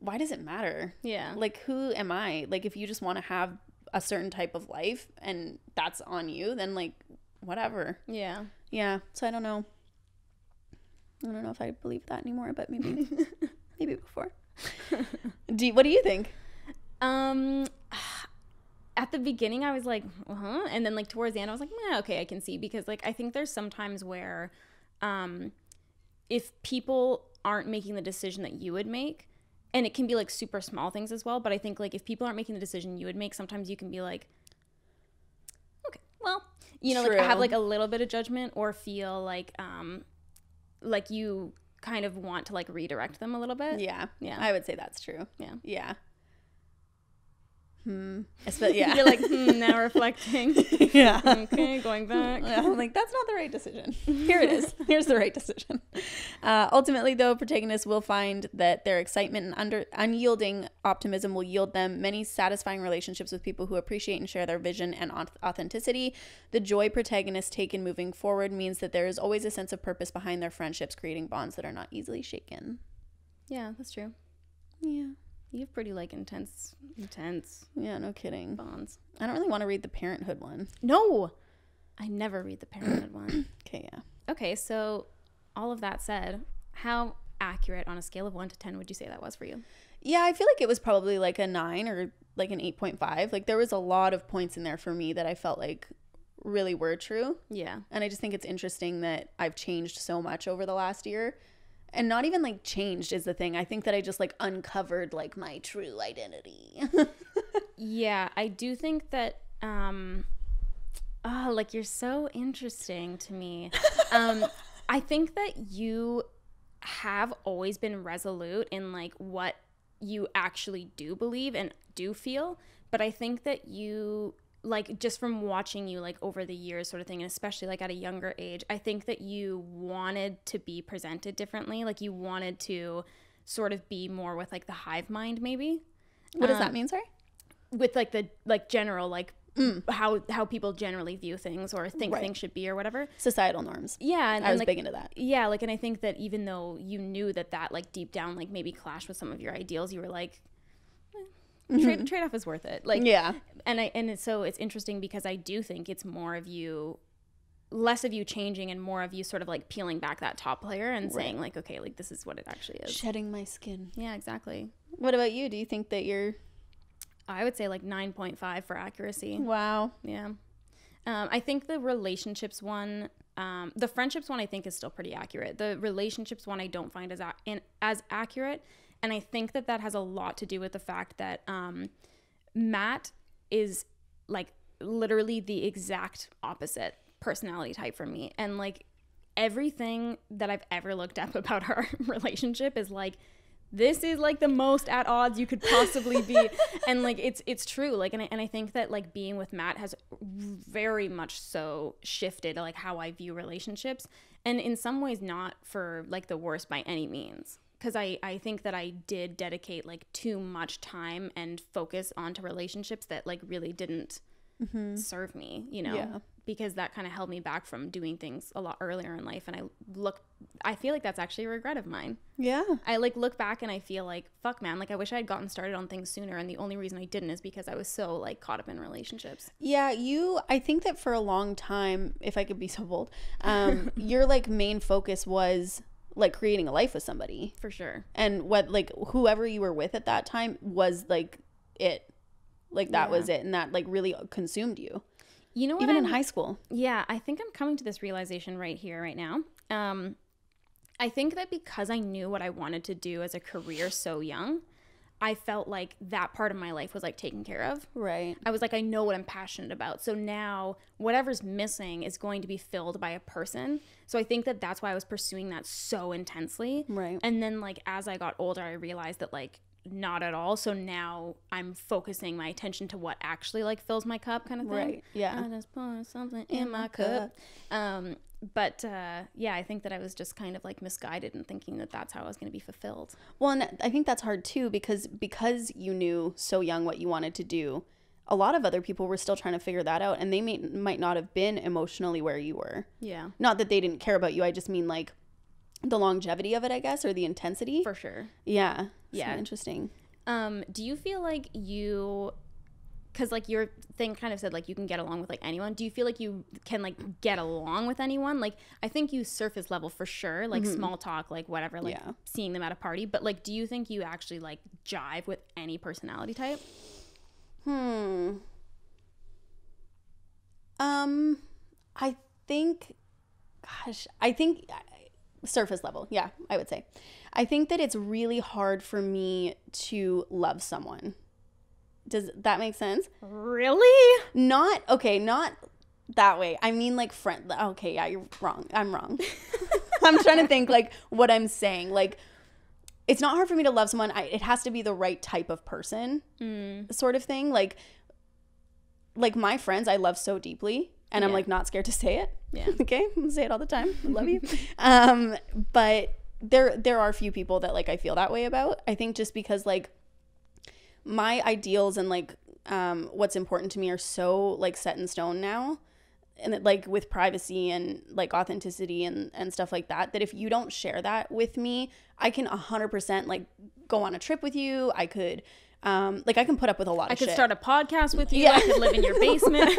why does it matter? Yeah. Like who am I? Like if you just want to have a certain type of life and that's on you, then like whatever. Yeah. So I don't know if I believe that anymore, but maybe maybe before. What do you think? At the beginning I was like and then like towards the end I was like okay, I can see, because like I think there's sometimes where if people aren't making the decision that you would make, and it can be like super small things as well, but I think like if people aren't making the decision you would make, sometimes you can be like, okay, well, you know, True. like have like a little bit of judgment, or feel like you kind of want to like redirect them a little bit. Yeah. Yeah. I would say that's true. Yeah. Yeah. Yeah. You're like, now reflecting. Yeah. Okay, going back. I'm like, that's not the right decision. Here it is. Here's the right decision. Ultimately, though, protagonists will find that their excitement and unyielding optimism will yield them many satisfying relationships with people who appreciate and share their vision and authenticity. The joy protagonists take in moving forward means that there is always a sense of purpose behind their friendships, creating bonds that are not easily shaken. Yeah, that's true. Yeah. You have pretty like intense. Yeah, no kidding. Bonds. I don't really want to read the parenthood one. No, I never read the parenthood one. Okay, yeah. Okay, so all of that said, how accurate on a scale of 1 to 10 would you say that was for you? Yeah, I feel like it was probably like a 9 or like an 8.5. Like there was a lot of points in there for me that I felt like really were true. Yeah. And I just think it's interesting that I've changed so much over the last year. And not even like changed is the thing. I think that I just like uncovered like my true identity. Yeah, I do think that like you're so interesting to me. I think that you have always been resolute in like what you actually do believe and do feel, but I think that you like just from watching you like over the years sort of thing, and especially like at a younger age, I think that you wanted to be presented differently. Like you wanted to sort of be more with like the hive mind maybe. What does that mean, sorry? With like the like general like how people generally view things or think Right. things should be or whatever. Societal norms. Yeah. And I was like, big into that. Yeah, like, and I think that even though you knew that like deep down like maybe clashed with some of your ideals, you were like, trade-off is worth it. Like, yeah. So it's interesting because I do think it's more of you, less of you changing and more of you sort of like peeling back that top layer and saying like, okay, like this is what it actually is. Shedding my skin. Yeah, exactly. What about you? Do you think that you're... I would say like 9.5 for accuracy. Wow. Yeah. I think the relationships one, the friendships one I think is still pretty accurate. The relationships one I don't find as accurate. And I think that has a lot to do with the fact that Matt is like literally the exact opposite personality type for me. And like everything that I've ever looked up about our relationship is like, this is like the most at odds you could possibly be. And like it's true. Like and I think that like being with Matt has very much so shifted like how I view relationships, and in some ways not for like the worst by any means. Because I think that I did dedicate like too much time and focus onto relationships that like really didn't serve me, you know? Yeah. Because that kind of held me back from doing things a lot earlier in life. And I feel like that's actually a regret of mine. Yeah. I like look back and I feel like, fuck man, like I wish I had gotten started on things sooner. And the only reason I didn't is because I was so like caught up in relationships. Yeah, I think that for a long time, if I could be so bold, your like main focus was like creating a life with somebody. For sure. And what like whoever you were with at that time was like it. Like that was it. And that like really consumed you. You know what? Even in high school. Yeah, I think I'm coming to this realization right here, right now. I think that because I knew what I wanted to do as a career so young, I felt like that part of my life was like taken care of. Right. I was like, I know what I'm passionate about. So now whatever's missing is going to be filled by a person. So I think that that's why I was pursuing that so intensely. Right. And then like as I got older, I realized that like not at all. So now I'm focusing my attention to what actually like fills my cup kind of thing. Right. Yeah. I just pour something in my cup. But yeah, I think that I was just kind of like misguided in thinking that that's how I was going to be fulfilled. Well, and I think that's hard too, because you knew so young what you wanted to do, a lot of other people were still trying to figure that out, and they might not have been emotionally where you were. Yeah. Not that they didn't care about you. I just mean like the longevity of it, I guess, or the intensity. For sure. Yeah. Yeah. So interesting. Do you feel like because like your thing kind of said like you can get along with like anyone, do you feel like you can like get along with anyone? Like I think you surface level for sure, like small talk, like whatever, like seeing them at a party, but like do you think you actually like jive with any personality type? I think surface level. Yeah, I would say. I think that it's really hard for me to love someone. Does that make sense? Really? Not that way. I mean like friend. Okay, yeah, you're wrong. I'm wrong. I'm trying to think like what I'm saying. Like, it's not hard for me to love someone. It has to be the right type of person, sort of thing. Like my friends, I love so deeply, and I'm like not scared to say it. Yeah. Okay, I'm gonna say it all the time. I love you. But there are a few people that like I feel that way about. I think just because like my ideals and like what's important to me are so like set in stone now, and that, like with privacy and like authenticity and stuff like that, that if you don't share that with me, I can 100% like go on a trip with you. I could like I can put up with a lot of shit. I could start a podcast with you. I could live in your basement.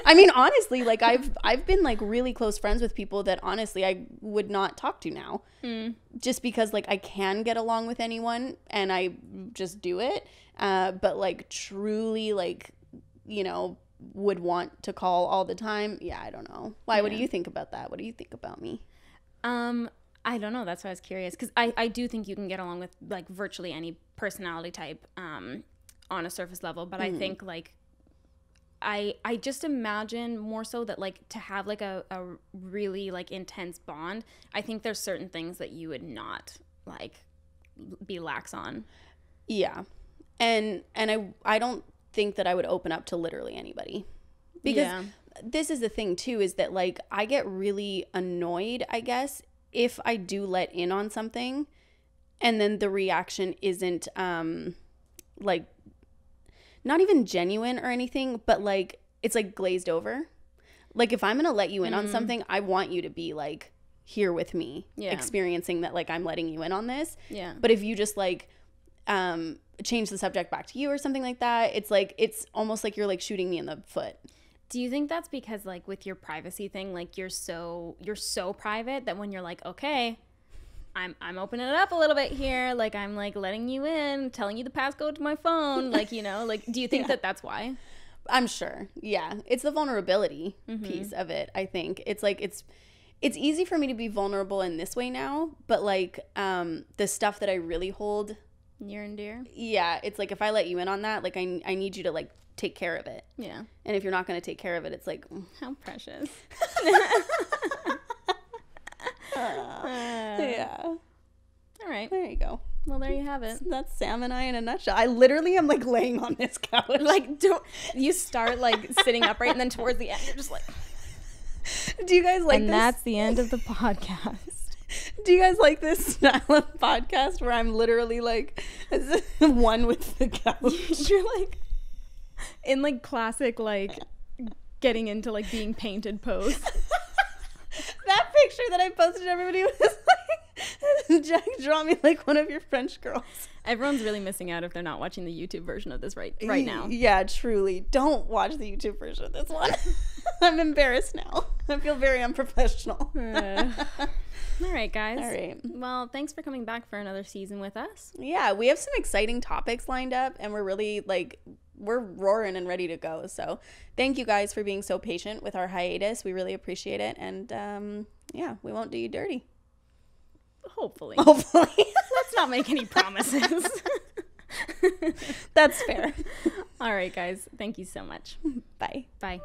I mean, honestly, like I've been like really close friends with people that honestly I would not talk to now, just because like I can get along with anyone and I just do it. But like truly like, you know, would want to call all the time. Yeah, I don't know. Why? Yeah. What do you think about that? What do you think about me? I don't know. That's why I was curious, because I do think you can get along with like virtually any personality type on a surface level, but I think like I just imagine more so that like to have like a really like intense bond, I think there's certain things that you would not like be lax on. Yeah. And I don't think that I would open up to literally anybody, because this is the thing too, is that like I get really annoyed, I guess, if I do let in on something and then the reaction isn't like not even genuine or anything, but like it's like glazed over. Like if I'm gonna let you in on something, I want you to be like here with me, experiencing that like I'm letting you in on this. Yeah. But if you just like change the subject back to you or something like that, it's like it's almost like you're like shooting me in the foot. Do you think that's because like with your privacy thing, like you're so private that when you're like, okay, I'm opening it up a little bit here, like I'm like letting you in, telling you the passcode to my phone, like, you know, like do you think that that's why? I'm sure. Yeah. It's the vulnerability piece of it. I think it's like it's easy for me to be vulnerable in this way now, but like the stuff that I really hold near and dear. Yeah, it's like if I let you in on that, like I need you to like take care of it. Yeah. And if you're not going to take care of it, it's like how precious. Yeah. All right. There you go. Well, there you have it. That's Sam and I in a nutshell. I literally am like laying on this couch. Like, don't you start like sitting upright, and then towards the end you're just like. Do you guys like and this? And that's the end of the podcast. Do you guys like this style of podcast where I'm literally like one with the couch? You're like in like classic like getting into like being painted pose. That picture that I posted, everybody was like, Jack, draw me like one of your French girls. Everyone's really missing out if they're not watching the YouTube version of this right now. Yeah, truly. Don't watch the YouTube version of this one. I'm embarrassed now. I feel very unprofessional. All right, guys. All right. Well, thanks for coming back for another season with us. Yeah, we have some exciting topics lined up, and we're really like, we're roaring and ready to go. So thank you guys for being so patient with our hiatus. We really appreciate it. And yeah, we won't do you dirty. Hopefully. Let's not make any promises. That's fair. All right, guys. Thank you so much. Bye. Bye.